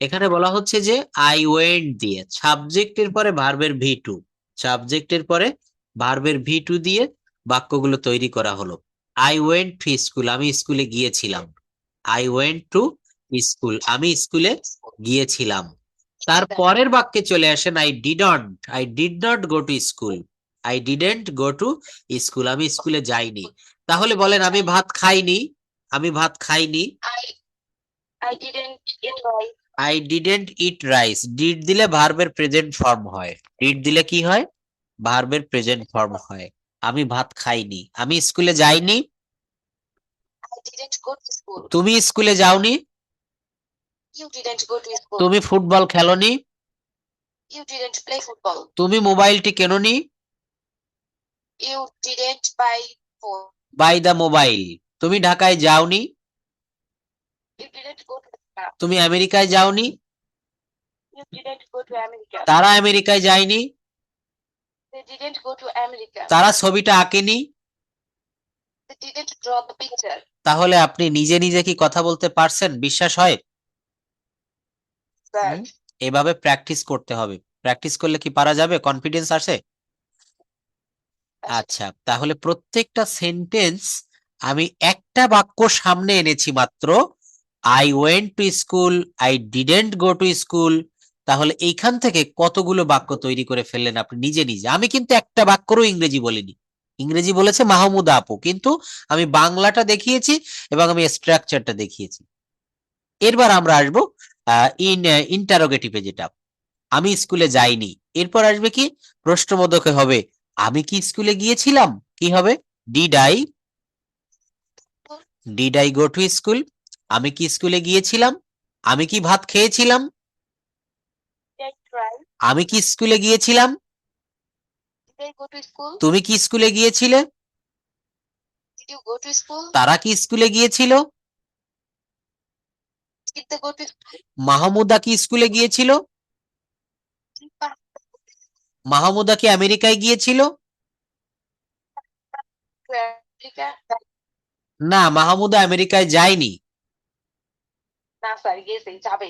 এখানে বলা হচ্ছে যে আই ওয়েন্ট দিয়ে সাবজেক্টের পরে ভার্বের ভি টু, সাবজেক্টের পরে ভার্বের ভি টু দিয়ে বাক্যগুলো তৈরি করা হলো। আই ওয়েন্ট টু স্কুল, আমি স্কুলে গিয়েছিলাম। আই ওয়েন্ট টু স্কুল, আমি স্কুলে গিয়েছিলাম। তার পরের বাক্যে চলে আসেন, I did not go to school, I didn't go to school, আমি স্কুলে যাইনি। তাহলে বলেন আমি ভাত খাইনি, আমি ভাত খাইনি। I I didn't it right, I didn't eat rice, did দিলে ভার্বের প্রেজেন্ট ফর্ম হয়, ডিড দিলে কি হয়? ভার্বের প্রেজেন্ট ফর্ম হয়। আমি ভাত খাইনি, আমি স্কুলে যাইনি। I didn't go to school, তুমি স্কুলে যাওনি, you didn't go to school, তুমি ফুটবল খেলোনি, ইউ ডিডেন্ট প্লে ফুটবল, তুমি মোবাইলটি কেনোনি, you didn't buy phone, buy the mobile, তুমি ঢাকায় যাওনি, you didn't go to Dhaka, তুমি আমেরিকায় যাওনি, you didn't go to America, তারা আমেরিকায় যায়নি, they didn't go to America, তারা ছবিটা আঁকেনি। they didn't draw the picture. তাহলে আপনি নিজে নিজে কি কথা বলতে পারছেন? বিশ্বাস হয়? Sir, হুম? এভাবে প্র্যাকটিস করতে হবে। প্র্যাকটিস করলে কি পারা যাবে? কনফিডেন্স আসে? আচ্ছা, তাহলে প্রত্যেকটা সেন্টেন্স আমি একটা বাক্য সামনে এনেছি মাত্র, I went to school, I didn't go to school. তাহলে এইখান থেকে কতগুলো বাক্য তৈরি করে ফেললেন আপনি নিজে নিজে। আমি কিন্তু একটা বাক্যরও ইংরেজি বলিনি, ইংরেজি বলেছে মাহমুদা আপু, কিন্তু আমি বাংলাটা দেখিয়েছি এবং আমি স্ট্রাকচারটা দেখিয়েছি। এরবার আমরা আসবো ইন্টারোগেটিভে, যেটা আমি স্কুলে যাইনি। এরপর আসবে কি? প্রশ্নবোধকে হবে, আমি কি স্কুলে গিয়েছিলাম? কি হবে? Did I go to school? আমি কি স্কুলে গিয়েছিলাম? আমি কি ভাত খেয়েছিলাম? did I try? আমি কি স্কুলে গিয়েছিলাম? Did I go to school? তুমি কি স্কুলে গিয়েছিলে? Did you go to school? তারা কি স্কুলে গিয়েছিল? Did they go to school? Mahmuda কি স্কুলে গিয়েছিল? Did Fahad মাহমুদা কি আমেরিকায় গিয়েছিল? go to America? না, মাহমুদা আমেরিকায় যায়নি। না স্যার গেছে যাবে।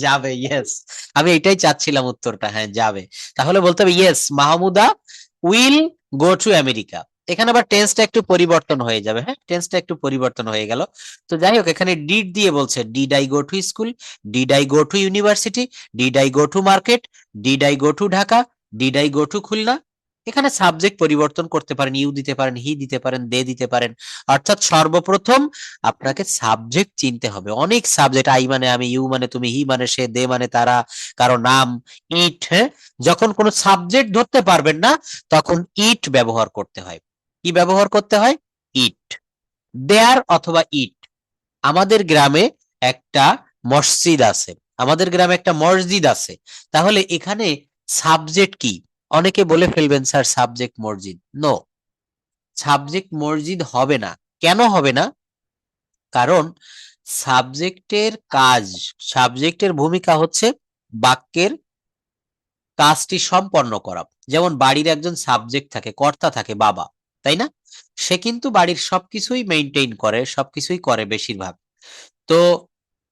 যাবে, ইয়েস। আমি এটাই চাচ্ছিলাম উত্তরটা, হ্যাঁ যাবে। তাহলে বলতে হবে yes, Mahmuda will go to America. এখানে আবার টেন্সটা একটু পরিবর্তন হয়ে যাবে, হ্যাঁ টেন্সটা একটু পরিবর্তন হয়ে গেল। তো যাই হোক, এখানে ডিড দিয়ে বলছে, did I go to school, did I go two university, did I go to market, did I go to Dhaka, did I go two Khulna. এখানে সাবজেক্ট পরিবর্তন করতে পারেন, ইউ দিতে পারেন, হি দিতে পারেন, দে দিতে পারেন। অর্থাৎ সর্বপ্রথম আপনাকে সাবজেক্ট চিনতে হবে। অনেক সাবজেক্ট, আই মানে আমি, ইউ মানে তুমি, হি মানে সে, দে মানে তারা, কারো নাম, ইট। হ্যাঁ, যখন কোনো সাবজেক্ট ধরতে পারবেন না তখন ইট ব্যবহার করতে হয়। কি ব্যবহার করতে হয়? ইট, দেয়ার অথবা ইট। আমাদের গ্রামে একটা মসজিদ আছে, আমাদের গ্রামে একটা মসজিদ আছে। তাহলে এখানে সাবজেক্ট কি? অনেকে বলে ফেলবেন স্যার সাবজেক্ট মসজিদ। নো, সাবজেক্ট মসজিদ হবে না। কেন হবে না? কারণ সাবজেক্টের কাজ, সাবজেক্টের ভূমিকা হচ্ছে বাক্যের কাজটি সম্পন্ন করা। যেমন বাড়ির একজন সাবজেক্ট থাকে, কর্তা থাকে বাবা, তাই না? সে কিন্তু বাড়ির সবকিছুই মেইনটেইন করে, সবকিছুই করে বেশিরভাগ। তো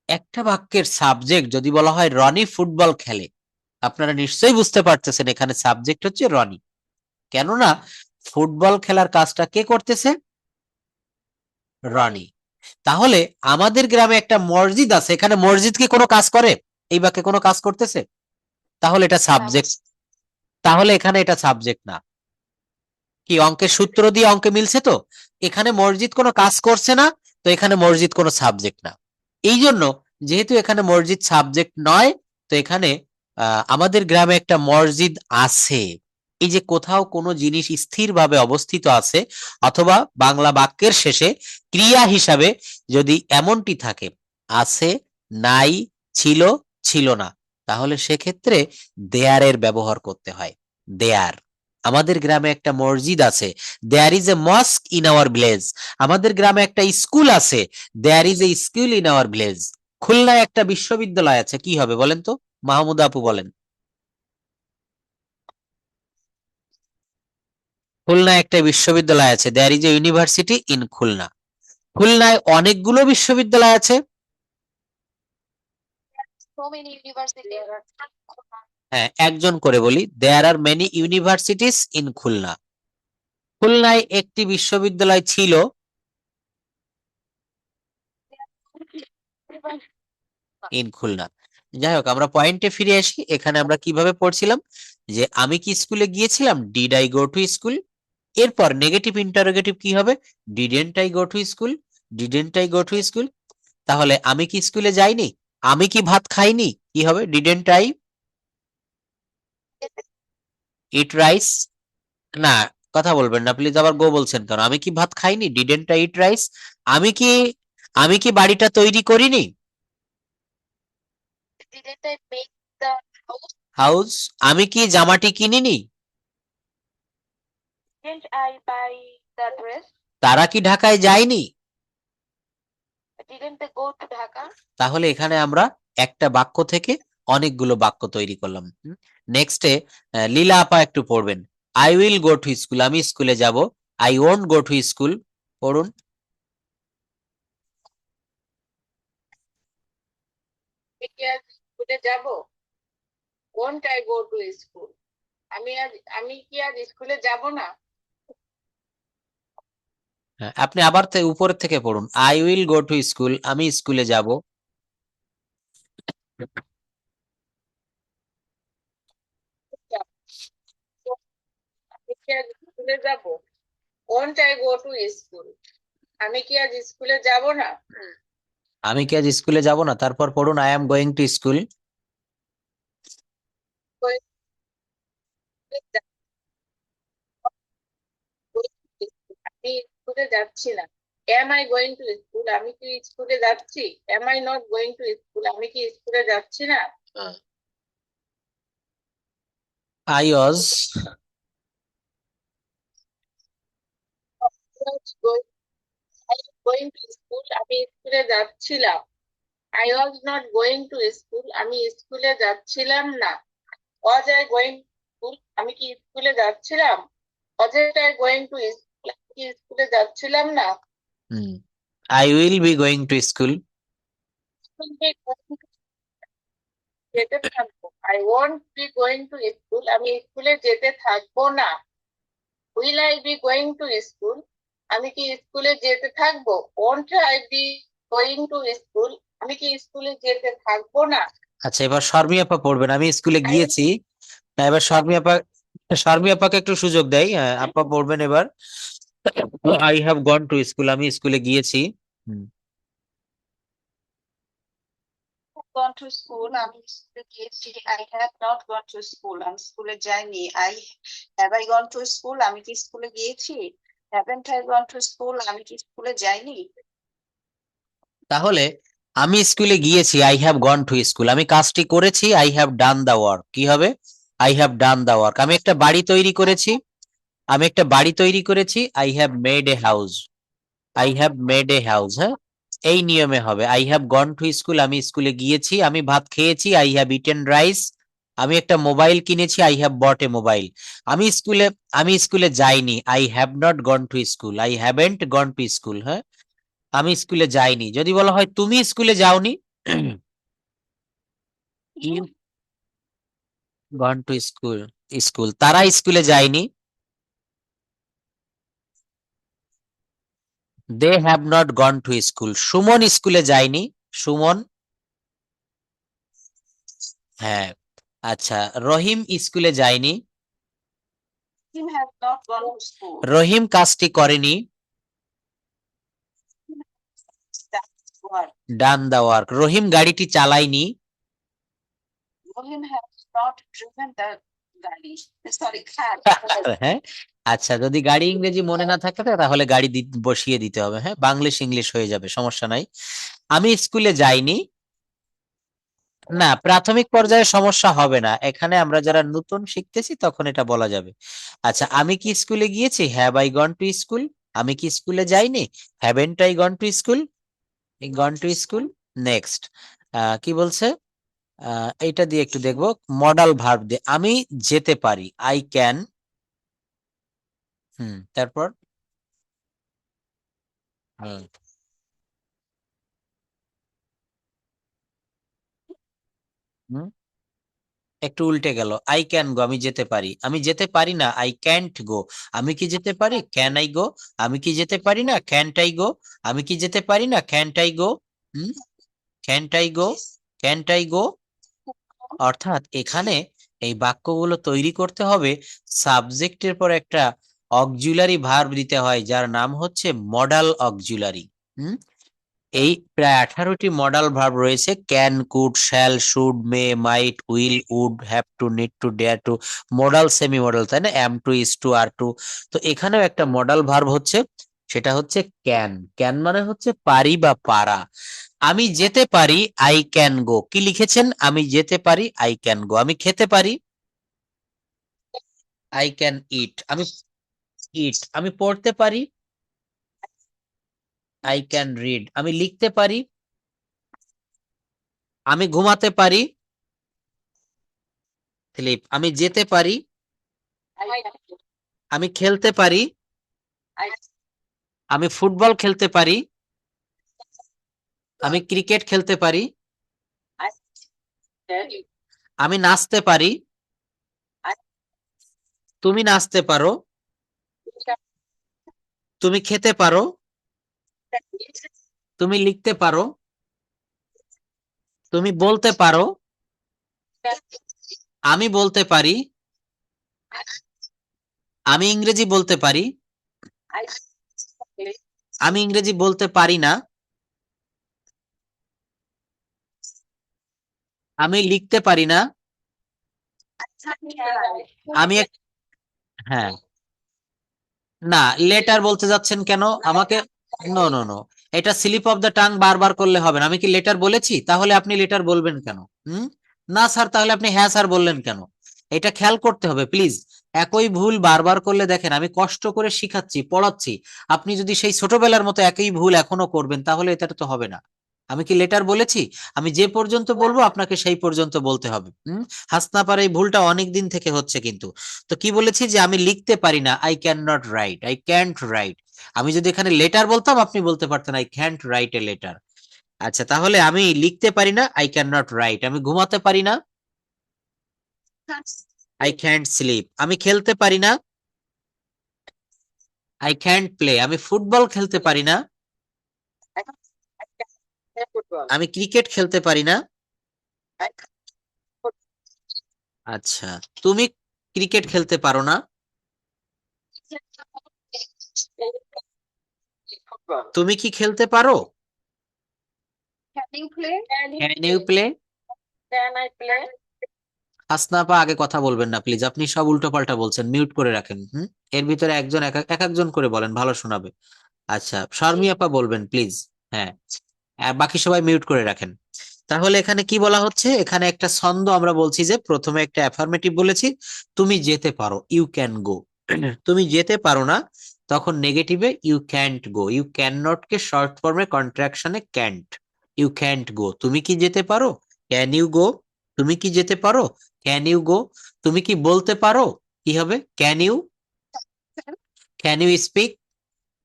একটা বাক্যের সাবজেক্ট যদি বলা হয় রনি ফুটবল খেলে, আপনারা নিশ্চয়ই বুঝতে পারতেছেন এখানে সাবজেক্ট হচ্ছে রনি। কেননা ফুটবল খেলার কাজটা কে করতেছে? রনি। তাহলে আমাদের গ্রামে একটা মসজিদ আছে, এখানে মসজিদ কি কোনো কাজ করে? এই বাক্যে কোনো কাজ করতেছে? তাহলে এটা সাবজেক্ট, তাহলে এখানে এটা সাবজেক্ট না। কি অঙ্কের সূত্র দিয়ে অঙ্কে মিলছে তো? এখানে মসজিদ কোনো কাজ করছে না, তো এখানে মসজিদ কোনো সাবজেক্ট না। এই জন্য যেহেতু এখানে মসজিদ সাবজেক্ট নয়, তো এখানে আমাদের গ্রামে একটা মসজিদ আছে। এই যে কোথাও কোনো জিনিস স্থিরভাবে অবস্থিত আছে, অথবা বাংলা বাক্যের শেষে ক্রিয়া হিসাবে যদি এমনটি থাকে, আছে, নাই, ছিল, ছিল না, তাহলে সেক্ষেত্রে দেয়ারের ব্যবহার করতে হয়। দেয়ার। আমাদের গ্রামে একটা মসজিদ আছে, there is a mosque in our village. আমাদের গ্রামে একটা স্কুল আছে, there is a school in our village. খুলনায় একটা বিশ্ববিদ্যালয় আছে, কি হবে বলেন তো? মাহমুদ আপু বলেন। খুলনায় একটা বিশ্ববিদ্যালয় আছে, there is a university in Khulna. খুলনায় অনেকগুলো বিশ্ববিদ্যালয় আছে। So many universities. হ্যাঁ, একজন করে বলি, there are many universities in Khulna. খুলনায় একটি বিশ্ববিদ্যালয় ছিল। ইন খুলনা। যাই হোক, আমরা পয়েন্টে ফিরে আসি। এখানে আমরা কিভাবে পড়ছিলাম যে আমি কি স্কুলে গিয়েছিলাম, did I go to school. এরপর নেগেটিভ ইন্টারোগেটিভ কি হবে? Didn't I go to school, didn't I go to school. তাহলে আমি কি স্কুলে যাইনি, আমি কি ভাত খাইনি, কি হবে? Didn't I eat rice. না, কথা বলবেন না প্লিজ, আবার গো বলছেন কেন? আমি কি ভাত খাইনি, ডিডেন্ট আই ইট রাইস। আমি কি আমি কি বাড়িটা তৈরি করিনি, Didn't I make the house? House. আমি কি জামাটি কিনিনি, Didn't I buy the dress? তারা কি ঢাকায় যায়নি। Didn't they go to Dhaka? তাহলে এখানে আমরা একটা বাক্য থেকে অনেকগুলো বাক্য তৈরি করলাম। নেক্সটে লীলা আপা একটু পড়বেন। I will go to school, আমি স্কুলে যাব। I won't go to school, পড়ুন। আমি কি আজ স্কুলে যাব? Won't I go to school? আমি কি আজ স্কুলে যাব না? হ্যাঁ, আপনি আবার উপরের থেকে পড়ুন। I will go to school, আমি স্কুলে যাব। আমি কি আজ স্কুলে যাব? Won't I go to school? আমি কি আজ স্কুলে যাব না? আমি কি আজ স্কুলে যাব না? তারপর পড়ুন I am going to school. আমি স্কুলে যাচ্ছি না। Am I going to school? আমি কি স্কুলে যাচ্ছি? Am I not going to school? আমি কি স্কুলে যাচ্ছি না? I was going to school? আমি স্কুলে যাচ্ছিলাম। I was not going to school? আমি স্কুলে যাচ্ছিলাম না। Was I going school? আমি কি স্কুলে যাচ্ছিলাম? Wasn't I going to school? আমি কি স্কুলে যাচ্ছিলাম না? I will be going to school. যেতে থাকবো। I won't be going to school? আমি স্কুলে যেতে থাকবো না। Will I be going to school? আমি কি স্কুলে যেতে থাকবো? Won't I be going to school? আমি কি স্কুলে যেতে থাকবো না? আচ্ছা, এবার শর্মি আপা পড়বেন। আমি স্কুলে গিয়েছি। না, এবার শর্মি আপাকে একটু সুযোগ দেয়। আপা পড়বেন এবার। I have gone to school, আমি স্কুলে গিয়েছি। gone to school, আমি স্কুলে গিয়েছি। I have not gone to school, আমি স্কুলে যাইনি। Have I gone to school? আমি কি স্কুলে গিয়েছি? Haven't I gone to school? আমি কি স্কুলে যাইনি? তাহলে আমি স্কুলে গিয়েছি, I have gone to school. আমি কাজটি করেছি, I have done the work. কি হবে? I have done the work. আমি একটা বাড়ি তৈরি করেছি, I have made a house. I have made a house. হ্যাঁ, এই নিয়মে হবে। I have gone to school, আমি স্কুলে গিয়েছি। আমি ভাত খেয়েছি, আই হ্যাভ ইটেন রাইস। আমি একটা মোবাইল কিনেছি, I have bought A mobile. আমি স্কুলে যাইনি, I have not gone to school, I haven't gone to school. হ্যাঁ, আমি স্কুলে যাইনি। যদি বলা হয় তুমি স্কুলে যাওনি, you gone to school, school, তারা স্কুলে যায়নি, they have not gone to school. Suman স্কুলে যায়নি, সুমন, হ্যাঁ। আচ্ছা, রহিম স্কুলে যায়নি, Him has not gone to school. রহিম কাজটি করেনি, That's what. Done the work. রহিম গাড়িটি চালায়নি, Him has not driven the gari. Sorry, car. হ্যাঁ। আচ্ছা, যদি গাড়ি ইংরেজি মনে না থাকে তাহলে গাড়ি বসিয়ে দিতে হবে। হ্যাঁ, বাংলিশ ইংলিশ হয়ে যাবে, সমস্যা নাই। আমি স্কুলে যাইনি, না, প্রাথমিক পর্যায়ে সমস্যা হবে না, এখানে আমরা যারা নতুন শিখতেছি তখন এটা বলা যাবে। আচ্ছা, আমি কি স্কুলে গিয়েছি, have I gone to school. আমি কি স্কুলে যাইনি, haven't I gone to school, gone to school. Next কি বলছে, এইটা দিয়ে একটু দেখবো, মডাল ভার্ব দিয়ে, আমি যেতে পারি, আই ক্যান। তারপর হুম, হুম, একটু উল্টে গেল, আই ক্যান গো, আমি যেতে পারি, আমি যেতে পারি না, আই ক্যান্ট গো। আমি কি যেতে পারি, ক্যান আই গো। আমি কি যেতে পারি না, ক্যান্ট আই গো। আমি কি যেতে পারি না, can't I go. Hmm, can't I go, can't I go. অর্থাৎ এখানে এই বাক্যগুলো তৈরি করতে হবে, সাবজেক্টের পর একটা অক্সিলারি ভার্ব দিতে হয়, যার নাম হচ্ছে মডাল অক্সিলারি। এই প্রায় 18টি মডাল ভার্ব রয়েছে, can, could, shall, should, may, might, will, would, have to, need to, dare to, modal, semi modal, তাই না, am to, is to, are to. তো এখানেও একটা মডাল ভার্ব হচ্ছে, সেটা হচ্ছে ক্যান। ক্যান মানে হচ্ছে পারি বা পারা। আমি যেতে পারি, আই ক্যান গো। কি লিখেছেন, আমি যেতে পারি, আই ক্যান গো। আমি খেতে পারি, আই ক্যান ইট। আমি ইট। আমি পড়তে পারি, আই ক্যান রিড। আমি লিখতে পারি, আমি ঘুমাতে পারি, স্লিপ। আমি যেতে পারি, আমি খেলতে পারি, আমি ফুটবল খেলতে পারি, আমি ক্রিকেট খেলতে পারি, আমি নাচতে পারি, তুমি নাচতে পারো, তুমি খেতে পারো, তুমি লিখতে পারো, তুমি বলতে পারো, আমি বলতে পারি, আমি ইংরেজি বলতে পারি, আমি ইংরেজি বলতে পারি না, আমি লিখতে পারি না, আমি হ্যাঁ, না, লেটার বলতে যাচ্ছেন কেন আমাকে, নো নো নো, এটা স্লিপ অফ দ্য টাং বারবার করলে হবে না। আমি কি লেটার বলেছি, তাহলে আপনি লেটার বলবেন কেন? না স্যার, তাহলে আপনি হ্যাঁ স্যার বললেন কেন? এটা খেয়াল করতে হবে প্লিজ। একই ভুল বারবার করলে, দেখেন আমি কষ্ট করে শিখাচ্ছি, পড়াচ্ছি, আপনি যদি সেই ছোটবেলার মতো একই ভুল এখনো করবেন তাহলে এটা তো হবে না। আমি কি লেটার বলেছি? আমি যে পর্যন্ত বলবো আপনাকে সেই পর্যন্ত বলতে হবে। হাসনাপার এই ভুলটা অনেক দিন থেকে হচ্ছে কিন্তু। তো কি বলেছি, যে আমি লিখতে পারি না, I can not right, I can't right. আমি যদি এখানে লেটার বলতাম আপনি বলতে পারতেন I can't write a letter. আচ্ছা, তাহলে আমি লিখতে পারি না, আই ক্যান নট রাইট। আমি ঘুমাতে পারি না, আই ক্যান্ট স্লিপ। আমি খেলতে পারি না, আই ক্যান্ট প্লে। আমি ফুটবল খেলতে পারি না, আমি ক্রিকেট খেলতে পারি না। আচ্ছা, তুমি ক্রিকেট খেলতে পারো না, তুমি কি খেলতে পারো, Can you play? Can you play. Can I play? হাসনাপা আগে কথা বলবেন না প্লিজ, আপনি সব উল্টো পাল্টা বলছেন, মিউট করে রাখেন। এর ভিতরে একজন এক একজন করে বলেন, ভালো শোনাবে। আচ্ছা, শর্মি আপা বলবেন প্লিজ। হ্যাঁ, আর বাকি সবাই মিউট করে রাখেন। তাহলে এখানে কি বলা হচ্ছে, এখানে একটা ছন্দ আমরা বলছি, যে প্রথমে একটা অ্যাফার্মেটিভ বলেছি, তুমি যেতে পারো, ইউ ক্যান গো। তুমি যেতে পারো না, তখন নেগেটিভে you can't go. You can not কে শর্ট ফর্মে কন্ট্রাকশনে ক্যান্ট, ইউ ক্যান্ট গো। তুমি কি যেতে পারো, ক্যান ইউ গো। তুমি কি যেতে পারো, ক্যান ইউ গো? তুমি কি বলতে পারো? কি হবে? Can you speak?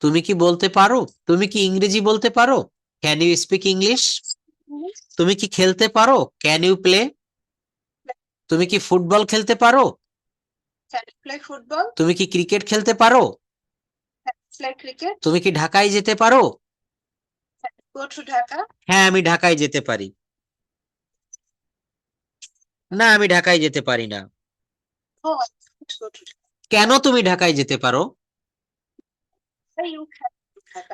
তুমি কি বলতে পারো? তুমি কি ইংরেজি বলতে পারো? Can you speak English? তুমি কি খেলতে পারো? Can you play? তুমি কি ফুটবল খেলতে পারো? Can you play football? তুমি কি ক্রিকেট খেলতে পারো? Can you play cricket? তুমি কি ঢাকায় যেতে পারো? Go to Dhaka? হ্যাঁ, আমি ঢাকায় যেতে পারি। না, আমি ঢাকায় যেতে পারি না। Oh, I can't go to Dhaka. কেন তুমি ঢাকায় যেতে পারো? Why you can go to Dhaka?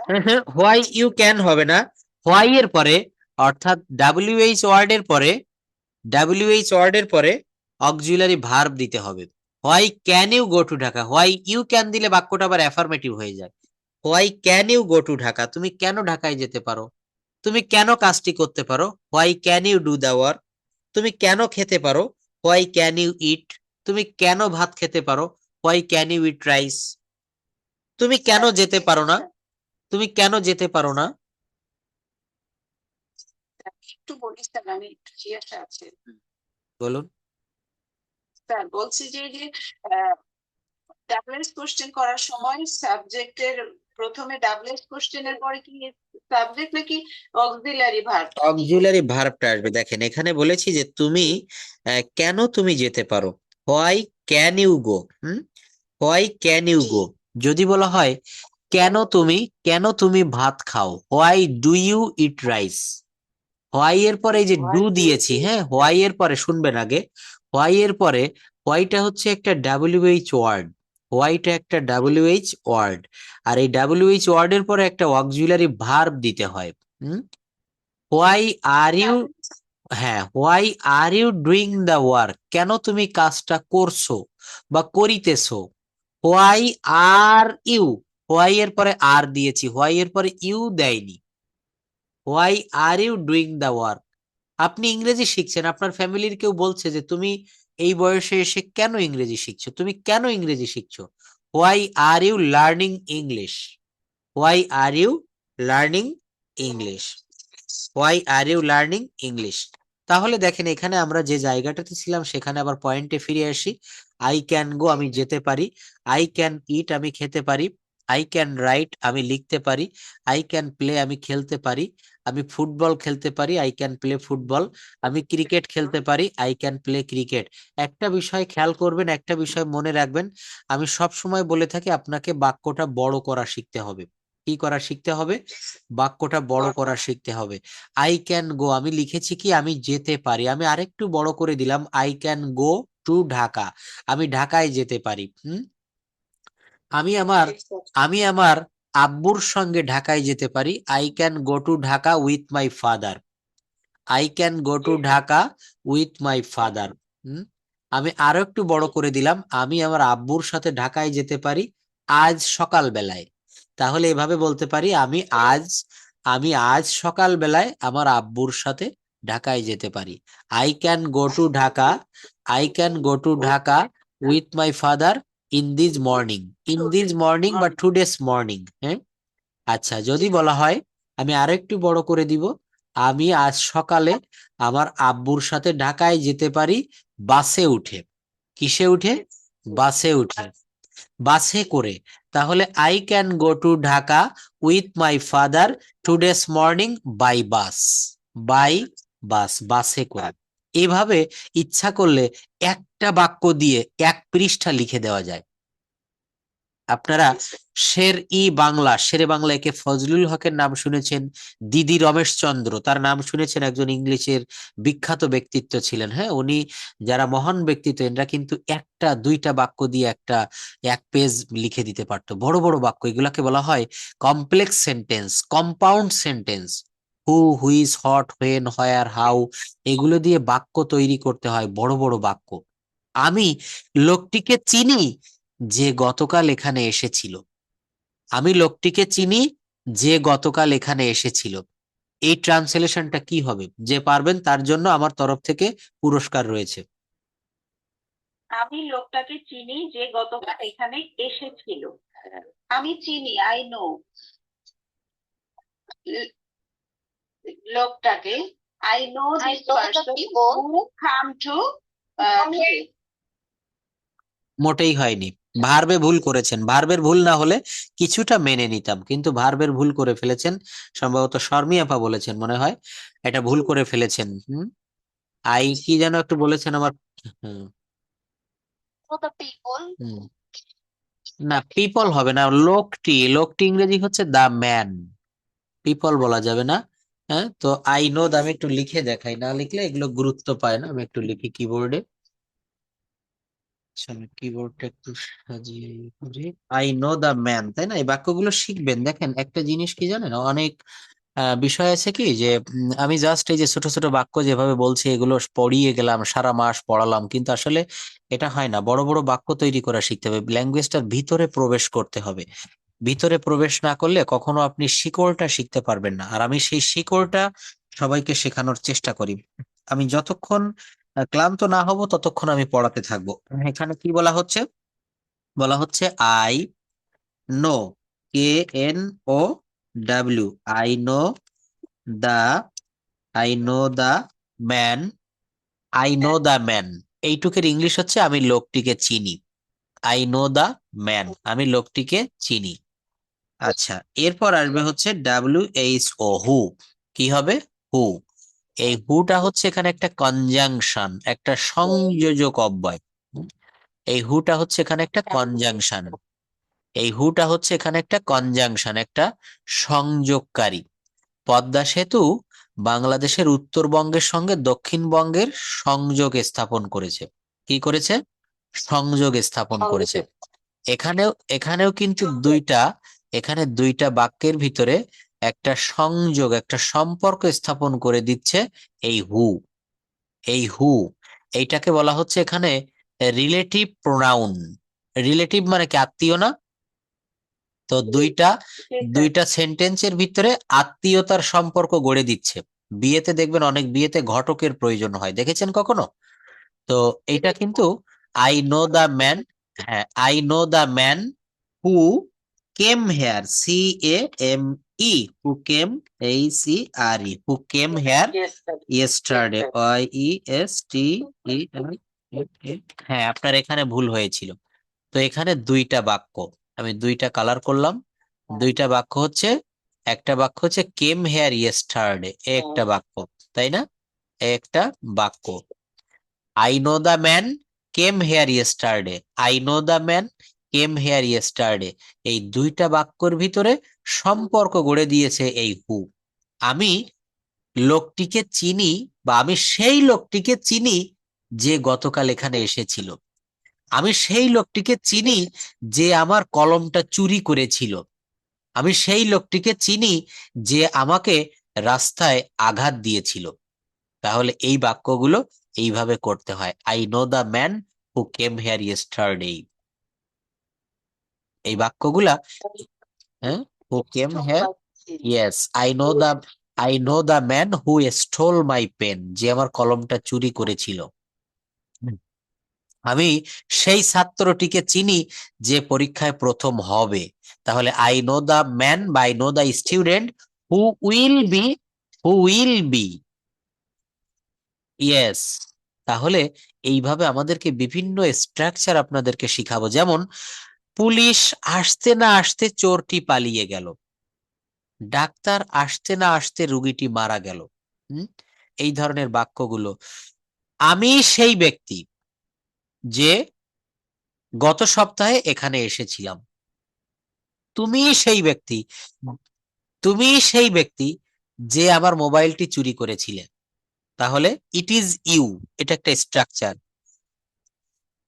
Why you can হবে না, হোয়াই এর পরে অর্থাৎ ডাব্লিউএইচ ওয়ার্ডের পরে অক্সিলারি ভার্ব দিতে হবে। Why can you go to Dhaka? Why you can দিলে বাক্যটা আবার অ্যাফার্মেটিভ হয়ে যায়। Why can you go to Dhaka? তুমি কেন ঢাকায় যেতে পারো? তুমি কেন কাজটি করতে পারো? Why can you do the work? তুমি কেন খেতে পারো? Why can you eat? তুমি কেন ভাত খেতে পারো? Why can you eat rice? তুমি কেন যেতে পারো না? তুমি কেন যেতে পারো না? একটু বলি স্যার, আমি একটু জিজ্ঞাসা আছে বলুন। স্যার। বলছি যে ডাবলএস কোশ্চেন করার সময় সাবজেক্টের প্রথমে ডাবলএস কোশ্চেনের পরে কি সাবজেক্ট নাকি অক্সিলারি ভার্ব? অক্সিলারি ভার্বটা আসবে। দেখেন এখানে বলেছি যে তুমি কেন তুমি যেতে পারো, why can you go. Why can you go যদি বলা হয় কেন তুমি ভাত খাও, why do you eat rice? Why এর পরে এই যে ডু দিয়েছি, হ্যাঁ, হোয়াই এর পরে শুনবেন আগে, হোয়াই এর পরে হোয়াইটা হচ্ছে একটা ডাব্লিউএইচ ওয়ার্ড, হোয়াইটা একটা ডাব্লিউএইচ ওয়ার্ড, আর এই ডাব্লিউএইচ ওয়ার্ডের পরে একটা অক্সিলারি ভার্ব দিতে হয়। হোয়াই আর ইউ, হ্যাঁ, why are you doing the work? কেন তুমি কাজটা করছো বা করিতেছো? হোয়াই আর ইউ, হোয়াই এর পরে আর দিয়েছি, হোয়াই এর পরে ইউ দেয়নি। Why are you doing the work? আপনি ইংরেজি শিখছেন, আপনার ফ্যামিলির কেউ বলছে যে তুমি এই বয়সে এসে কেন ইংরেজি শিখছো, তুমি কেন ইংরেজি শিখছো? Why are you learning English? Why are you learning English? Why are you learning English? তাহলে দেখেন এখানে আমরা যে জায়গাটাতে ছিলাম সেখানে আবার পয়েন্টে ফিরে আসি। আই ক্যান গো আমি যেতে পারি, আই ক্যান ইট আমি খেতে পারি, আই ক্যান রাইট আমি লিখতে পারি, আই ক্যান প্লে আমি খেলতে পারি, আমি ফুটবল খেলতে পারি, আই ক্যান প্লে ফুটবল, আমি ক্রিকেট খেলতে পারি, আই ক্যান প্লে ক্রিকেট। একটা বিষয় খেয়াল করবেন, একটা বিষয় মনে রাখবেন, আমি সব সময় বলে থাকি আপনাকে বাক্যটা বড় করা শিখতে হবে। কি করা শিখতে হবে? বাক্যটা বড় করা শিখতে হবে। আই ক্যান গো আমি লিখেছি কি আমি যেতে পারি, আমি আরেকটু বড় করে দিলাম, I can go to Dhaka, আমি ঢাকায় যেতে পারি। আমি আমার আব্বুর সঙ্গে ঢাকায় যেতে পারি, I can go to Dhaka with my father. I can go to Dhaka with my father. আমি আরো একটু বড় করে দিলাম, আমি আমার আব্বুর সাথে ঢাকায় যেতে পারি আজ সকাল বেলায়। তাহলে এভাবে বলতে পারি আমি আজ সকাল বেলায় আমার আব্বুর সাথে ঢাকায় যেতে পারি। I can go to Dhaka, I can go to Dhaka with my father in this morning, in this morning বা টুডেস মর্নিং। হ্যাঁ, আচ্ছা, যদি বলা হয় আমি আরো একটু বড় করে দিব, আমি আজ সকালে আমার আব্বুর সাথে ঢাকায় যেতে পারি বাসে উঠে। কিসে উঠে? বাসে উঠে, বাসে করে। তাহলে I can go to Dhaka with my father today's morning by bus, by bus, বাসে করে। এভাবে ইচ্ছা করলে একটা বাক্য দিয়ে এক পৃষ্ঠা লিখে দেওয়া যায়। আপনারা শেরে বাংলা একে ফজলুল হকের নাম শুনেছেন, দিদি রমেশচন্দ্র তার নাম শুনেছেন, একজন ইংলিশের বিখ্যাত ব্যক্তিত্ব ছিলেন। হ্যাঁ, উনি যারা মহান ব্যক্তিত্ব এরা কিন্তু একটা দুইটা বাক্য দিয়ে এক পেজ লিখে দিতে পারতো, বড় বড় বাক্য। এগুলাকে বলা হয় complex sentence, compound sentence. Which, what, when, where, how, এগুলো দিয়ে বাক্য তৈরি করতে হয়, বড় বড় বাক্য। আমি লোকটিকে চিনি যে গতকাল এখানে এসেছিল, আমি লোকটিকে চিনি যে গতকাল এখানে এসেছিল। এই ট্রান্সলেশনটা কি হবে? যে পারবেন তার জন্য আমার তরফ থেকে পুরস্কার রয়েছে। আমি লোকটাকে চিনি যে গতকাল এখানে এসেছিল। আমি চিনি, আই নো লোকটাকে, I know this person who come to today. মোটেই হয়নি। ভার্বে ভুল করেছেন, ভার্বের ভুল না হলে কিছুটা মেনে নিতাম, কিন্তু ভার্বের ভুল করে ফেলেছেন। সম্ভবত শর্মি আপা বলেছেন মনে হয়, এটা ভুল করে ফেলেছেন। আই কি যেন একটু বলেছেন আমার। হুম, To the people. হুম। না, পিপল হবে না, লোকটি। লোকটি ইংরেজি হচ্ছে দা ম্যান, পিপল বলা যাবে না। হ্যাঁ, তো আই নো দা, আমি একটু লিখে দেখাই, না লিখলে এগুলো গুরুত্ব পায় না। আমি একটু লিখি কিবোর্ডে। আচ্ছা, আমি কিবোর্ডটা একটু সাজিয়ে করি। আই নো দা ম্যান, তাই না? এই বাক্যগুলো শিখবেন। দেখেন একটা জিনিস কি জানেন, অনেক বিষয় আছে কি যে আমি জাস্ট এই যে ছোট ছোট বাক্য যেভাবে বলছি এগুলো পড়িয়ে গেলাম, সারা মাস পড়ালাম, কিন্তু আসলে এটা হয় না। বড় বড় বাক্য তৈরি করা শিখতে হবে, ল্যাঙ্গুয়েজটার ভিতরে প্রবেশ করতে হবে। ভিতরে প্রবেশ না করলে কখনো আপনি শিকড়টা শিখতে পারবেন না। আর আমি সেই শিকড়টা সবাইকে শেখানোর চেষ্টা করি। আমি যতক্ষণ ক্লান্ত না হব ততক্ষণ আমি পড়াতে থাকবো। এখানে কি বলা হচ্ছে? বলা হচ্ছে I know, KNO W, I know the, I know the man, I know the man. এইটুকের ইংলিশ হচ্ছে আমি লোকটিকে চিনি। আই নো দা ম্যান, আমি লোকটিকে চিনি। আচ্ছা, এরপর আসবে হচ্ছে WHO, হু। কি হবে? হু। এই হুটা হচ্ছে এখানে একটা কনজাংশন, একটা সংযোজক অব্যয়। হুম, এই হুটা হচ্ছে এখানে একটা কনজাংশন। এই হুটা হচ্ছে এখানে একটা কনজাংশন, একটা সংযোগকারী। পদ্মা সেতু বাংলাদেশের উত্তরবঙ্গের সঙ্গে দক্ষিণবঙ্গের সংযোগ স্থাপন করেছে। কি করেছে? সংযোগ স্থাপন করেছে। এখানেও এখানেও কিন্তু এখানে দুইটা বাক্যের ভিতরে একটা সংযোগ, একটা সম্পর্ক স্থাপন করে দিচ্ছে এই হু। এই হু, এইটাকে বলা হচ্ছে এখানে রিলেটিভ প্রোনাউন। রিলেটিভ মানে কি? আত্মীয় না? তো দুইটা সেন্টেন্সের ভিতরে আত্মীয়তার সম্পর্ক গড়ে দিচ্ছে। বিয়েতে দেখবেন অনেক বিয়েতে ঘটকের প্রয়োজন হয়, দেখেছেন কখনো? তো এটা কিন্তু আই নো দা ম্যান। হ্যাঁ, I know the man who came here, CAME, who came, HCRE, who came here yesterday, YESTER। হ্যাঁ, আপনার এখানে ভুল হয়েছিল। তো এখানে দুইটা বাক্য, আমি দুইটা কালার করলাম। দুইটা বাক্য হচ্ছে, একটা বাক্য হচ্ছে কেম হেয়ার ইয়েস্টারডে, একটা বাক্য, তাই না? একটা বাক্য। I know the man came here yesterday, I know the man came here yesterday. এই দুইটা বাক্যের ভিতরে সম্পর্ক গড়ে দিয়েছে এই হু। আমি লোকটিকে চিনি, বা আমি সেই লোকটিকে চিনি যে গতকাল এখানে এসেছিল। আমি সেই লোকটিকে চিনি যে আমার কলমটা চুরি করেছিল। আমি সেই লোকটিকে চিনি যে আমাকে রাস্তায় আঘাত দিয়েছিল। তাহলে এই বাক্যগুলো এইভাবে করতে হয়। I know the man who came here yesterday. এই বাক্যগুলা, হ্যাঁ, who came here, yes, I know the man who stole my pen, যে আমার কলমটা চুরি করেছিল। আমি সেই ছাত্রটিকে চিনি যে পরীক্ষায় প্রথম হবে। তাহলে আই নো দা ম্যান বা I know the student who will be, who will be, yes. তাহলে এইভাবে আমাদেরকে বিভিন্ন স্ট্রাকচার আপনাদেরকে শিখাবো। যেমন পুলিশ আসতে না আসতে চোরটি পালিয়ে গেল, ডাক্তার আসতে না আসতে রুগীটি মারা গেল। হুম, এই ধরনের বাক্যগুলো। আমি সেই ব্যক্তি যে গত সপ্তাহে এখানে এসেছিলাম। তুমি সেই ব্যক্তি, তুমি সেই ব্যক্তি যে আমার মোবাইলটি চুরি করেছিলে। তাহলে ইট ইজ ইউ, এটা একটা structure.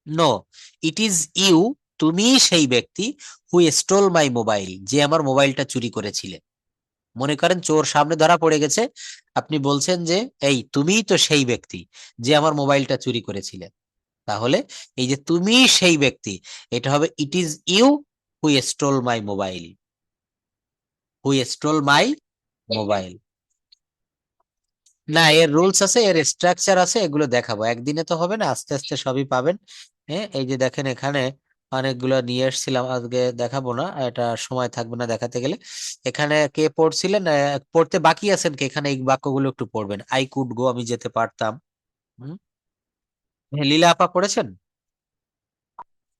No, it is you, তুমি সেই ব্যক্তি হু স্টোল মাই মোবাইল, যে আমার মোবাইলটা চুরি করেছিলে। মনে করেন চোর সামনে ধরা পড়ে গেছে, আপনি বলছেন যে এই তুমিই তো সেই ব্যক্তি যে আমার মোবাইলটা চুরি করেছিলে। তাহলে এই যে তুমি সেই ব্যক্তি, এটা হবে it is you who stole my mobile, who stole my mobile. না, এর রুলস আছে, এর স্ট্রাকচার আছে, এগুলো দেখাবো। একদিনে তো হবে না, আস্তে আস্তে সবই পাবেন। হ্যাঁ, এই যে দেখেন এখানে অনেকগুলো নিয়ে এসেছিলাম, আজকে দেখাবো না, এটা সময় থাকবে না দেখাতে গেলে। এখানে কে পড়ছিলেন? পড়তে বাকি আছেন কি? এখানে এই বাক্যগুলো একটু পড়বেন। আই কুড গো, আমি যেতে পারতাম। হুম, হ্যাঁ, লীলা আপা পড়েছেন?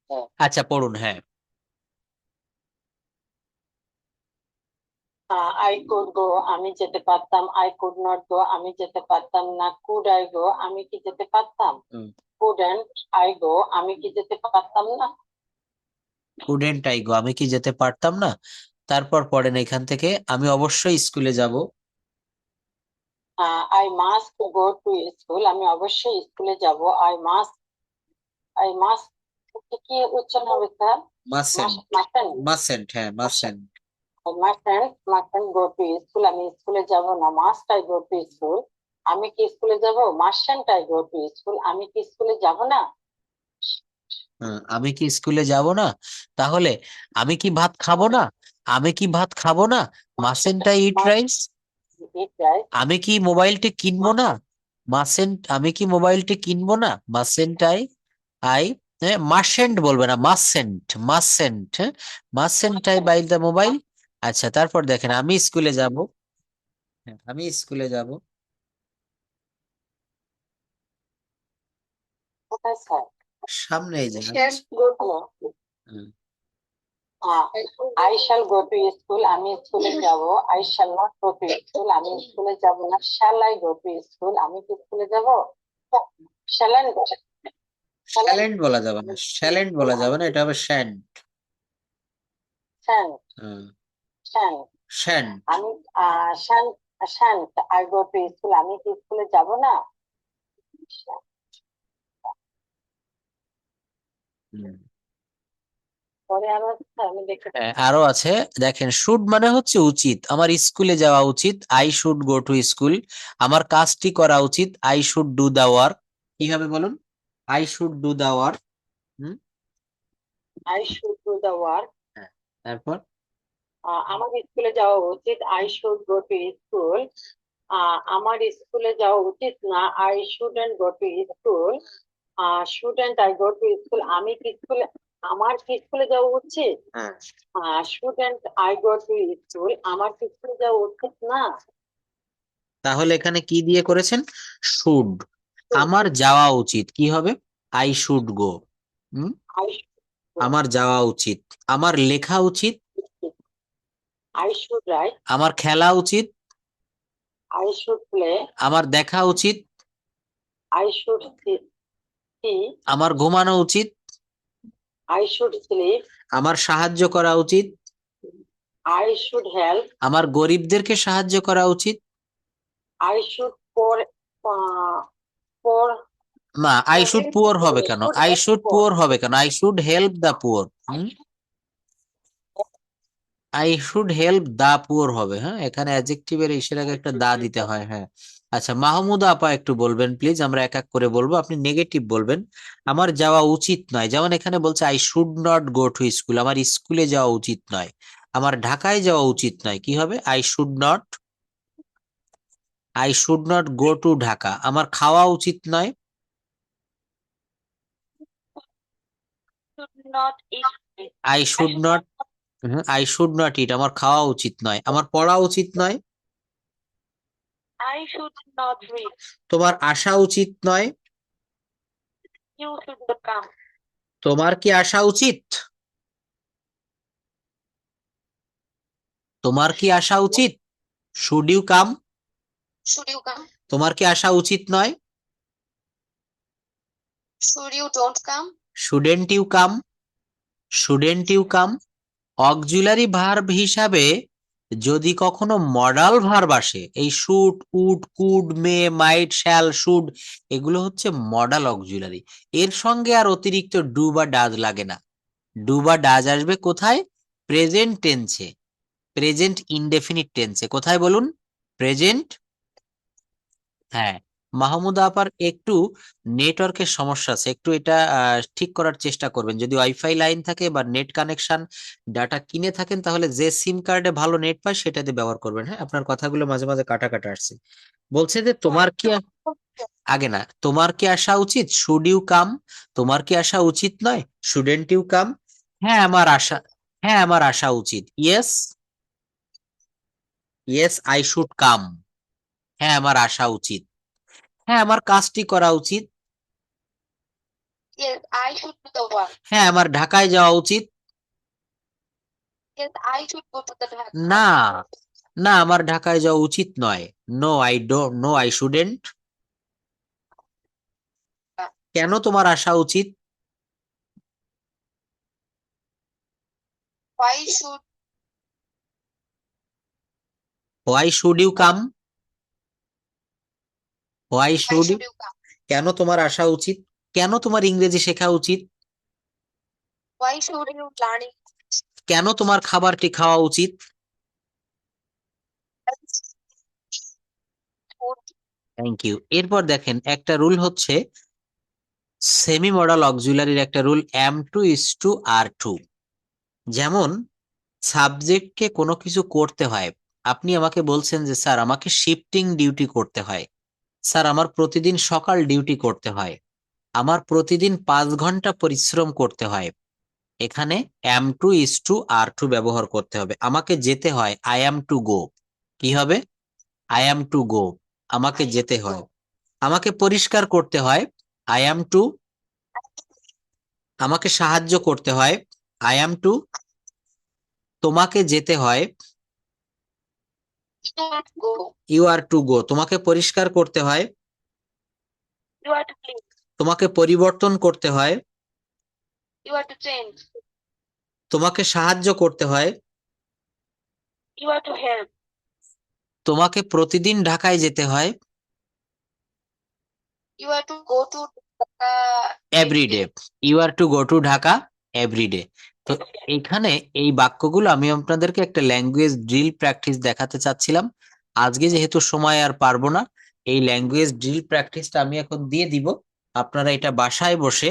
হ্যাঁ। আচ্ছা, পড়ুন। হ্যাঁ, আই কুড গো, আমি যেতে পারতাম। আই কুড নট গো, আমি যেতে পারতাম না। কুড আই গো, আমি কি যেতে পারতাম? হুম। কুডন্ট আই গো, আমি কি যেতে পারতাম না? কুডেন্ট আই গো, আমি কি যেতে পারতাম না। তারপর পড়েন এখান থেকে, আমি অবশ্যই স্কুলে যাব। I must go to school, আমি অবশ্যই স্কুলে যাব। আই মাস্ট কি উচ্চারণ হবে স্যার? মাসেন্ট, মাস্টান্ট মাসেন্ট, হ্যাঁ মাসেন্ট। মাস্টান্ট গো টু স্কুল, আমি স্কুলে যাব না। Must I go to school, আমি কি স্কুলে যাব? মাস্টান্ট আই গো টু স্কুল, আমি কি স্কুলে যাব না? আমি কি স্কুলে যাব না। তাহলে আমি কি ভাত খাবো না, আমি কি ভাত খাবো না, mustn't I eat rice. Eat rice. আমি কি মোবাইলটি কিনবো না, আমি কি মোবাইলটি কিনবো না, মাসেন্ট আই। আই মাসেন্ট বলবে না, মাসেন্ট, মাসেন্ট, হ্যাঁ mustn't I buy the mobile. আচ্ছা, তারপর দেখেন, আমি স্কুলে যাব। হ্যাঁ, আমি স্কুলে যাব। কোথায় স্যার? সামনে এই যে Shall go to hmm, I shall go to school, আমি স্কুলে যাব। I shall not go to school, আমি স্কুলে যাব না। Shall I go to school, আমি কি স্কুলে যাব? শ্যালেন্ট শ্যালেন্ট বলা যাবে না, শ্যালেন্ট বলা যাবে না, এটা হবে শ্যান্ট। Shan't shan't shan't. আমি shan't shan't I go to school, আমি কি স্কুলে যাব না? পরে আবার আমি দেখতে আরো আছে, দেখেন, শুড মানে হচ্ছে উচিত, আমার স্কুলে যাওয়া উচিত, I should go to school. আমার কাজটি করা উচিত, I should do the work. কি হবে বলুন? I should do the work. I should do the work. তারপর আমার স্কুলে যাওয়া উচিত, I should go to school. আমার স্কুলে যাওয়া উচিত না, I shouldn't go to school. Shouldn't I go to school, আমি কি স্কুলে, আমার কি স্কুলে যাওয়া উচিত? Shouldn't I go to school, আমার কি স্কুলে যাওয়া উচিত না? তাহলে এখানে কি দিয়ে করেছেন? শুড। আমার যাওয়া উচিত কি হবে? I should go. আই আমার যাওয়া উচিত। আমার লেখা উচিত। I should write. আমার খেলা উচিত। I should play. আমার দেখা উচিত। I should see. আমার ঘুমানো উচিত। I should sleep. আমার সাহায্য করা উচিত। I should help. আমার গরিবদেরকে সাহায্য করা উচিত। আই শুড ফর ফর না, আই শুড পুয়ার হবে কেন? আই শুড পুয়ার হবে কেন? I should help the poor. I should help the poor হবে। হ্যাঁ, এখানে অ্যাডজেক্টিভের ইসের আগে একটা দা দিতে হয়। হ্যাঁ, আচ্ছা, মাহমুদা আপা একটু বলবেন প্লিজ, আমরা এক এক করে বলবো, আপনি নেগেটিভ বলবেন। আমার যাওয়া উচিত নয়, যেমন এখানে বলছে I should not go to school, আমার স্কুলে যাওয়া উচিত নয়। আমার ঢাকায় যাওয়া উচিত নয়, কি হবে? I should not go to Dhaka. আমার খাওয়া উচিত নয়। should not eat it. I should not I should not eat, আমার খাওয়া উচিত নয়। আমার পড়া উচিত নয়। I should not read. তোমার আসা উচিত নয়। You should not come. তোমার কি আসা উচিত? তোমার কি আসা উচিত? Should you come. Should you come? তোমার কি আসা উচিত নয়? Should you don't come? Shouldn't you come. Shouldn't you come. Auxiliary verb হিসাবে যদি কখনো মডাল ভার্ব আসে, এই should, would, could, may, might, shall, should, এগুলো হচ্ছে মডাল অক্সিলারি। এর সঙ্গে আর অতিরিক্ত ডু বা ডাজ লাগে না। ডু বা ডাজ আসবে কোথায়? প্রেজেন্ট টেন্সে, প্রেজেন্ট ইনডেফিনিট টেন্সে। কোথায় বলুন? প্রেজেন্ট। হ্যাঁ, মাহমুদা আপার একটু নেটওয়ার্কের সমস্যা আছে, একটু এটা ঠিক করার চেষ্টা করবেন। যদি ওয়াইফাই লাইন থাকে বা নেট কানেকশন ডাটা কিনে থাকেন, তাহলে যে সিম কার্ডে ভালো নেট পায় সেটাতে ব্যবহার করবেন। হ্যাঁ, আপনার কথাগুলো মাঝে মাঝে কাটা কাটা আসছে। বলছে যে তোমার কি আগে না, তোমার কি আসা উচিত? Should you come. তোমার কি আসা উচিত নয়? Shouldn't you come. হ্যাঁ, আমার আসা উচিত। Yes, yes I should come. হ্যাঁ, আমার আসা উচিত। হ্যাঁ, আমার কাজটি করা উচিত। Yes, I should be the one. হ্যাঁ, আমার ঢাকায় যাওয়া উচিত। Yes, I should go to the Dhaka. না, না, আমার ঢাকায় যাওয়া উচিত নয়। No, I don't, no, I shouldn't. কেন তোমার আসা উচিত? Why should why should you come? Why why should you, should you come? কেন তোমার আসা উচিত? কেন তোমার ইংরেজি শেখা উচিত? Why should you learn English? কেন তোমার খাবারটি খাওয়া উচিত? Food. Thank you. এরপর দেখেন একটা রুল হচ্ছে সেমি মডাল অক্সিলারির একটা রুল am2:r2। যেমন সাবজেক্টকে কোনো কিছু করতে হয়, আপনি আমাকে বলছেন যে স্যার আমাকে শিফটিং ডিউটি করতে হয়, স্যার আমার প্রতিদিন সকাল ডিউটি করতে হয়, আমার প্রতিদিন 5 ঘন্টা পরিশ্রম করতে হয়। এখানে am2:r2 ব্যবহার করতে হবে। আমাকে যেতে হয়, আই অ্যাম টু গো। কি হবে? আই অ্যাম টু গো, আমাকে যেতে হয়। আমাকে পরিষ্কার করতে হয়, আই অ্যাম টু। আমাকে সাহায্য করতে হয়, আই অ্যাম টু। তোমাকে যেতে হয়, You are to go. You are to go. তোমাকে পরিষ্কার করতে হয়, You are to clean. তোমাকে পরিবর্তন করতে হয়, You are to change. তোমাকে সাহায্য করতে হয়, You are to help. তোমাকে প্রতিদিন ঢাকায় যেতে হয়, You are to go to Dhaka everyday. You are to go to Dhaka everyday. তো এখানে এই বাক্যগুলো আমি আপনাদেরকে একটা ল্যাঙ্গুয়েজ ড্রিল প্র্যাকটিস দেখাতে চাচ্ছিলাম। আজকে যেহেতু সময় আর পারবো না, এই ল্যাঙ্গুয়েজ ড্রিল প্র্যাকটিসটা আমি এখন দিয়ে দিব। আপনারা এটা বাসায় বসে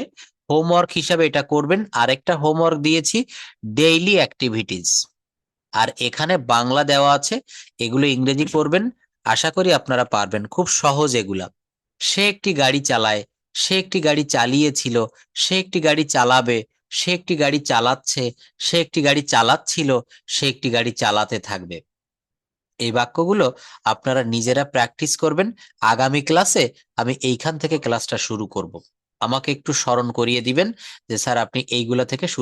হোমওয়ার্ক হিসাবে এটা করবেন। আরেকটা হোমওয়ার্ক দিয়েছি ডেইলি অ্যাক্টিভিটিস, আর এখানে বাংলা দেওয়া আছে, এগুলো ইংরেজি করবেন। আশা করি আপনারা পারবেন, খুব সহজ এগুলা। সে একটি গাড়ি চালায়, সে একটি গাড়ি চালিয়েছিল, সে একটি গাড়ি চালাবে, সে একটি গাড়ি চালাচ্ছে, সে একটি গাড়ি চালাচ্ছিল, সে একটি গাড়ি চালাতে থাকবে। এই বাক্যগুলো আপনারা নিজেরা প্র্যাকটিস করবেন। আগামী ক্লাসে আমি এইখান থেকে ক্লাসটা শুরু করব। আমাকে একটু স্মরণ করিয়ে দিবেন যে স্যার আপনি এইগুলা থেকে শুরু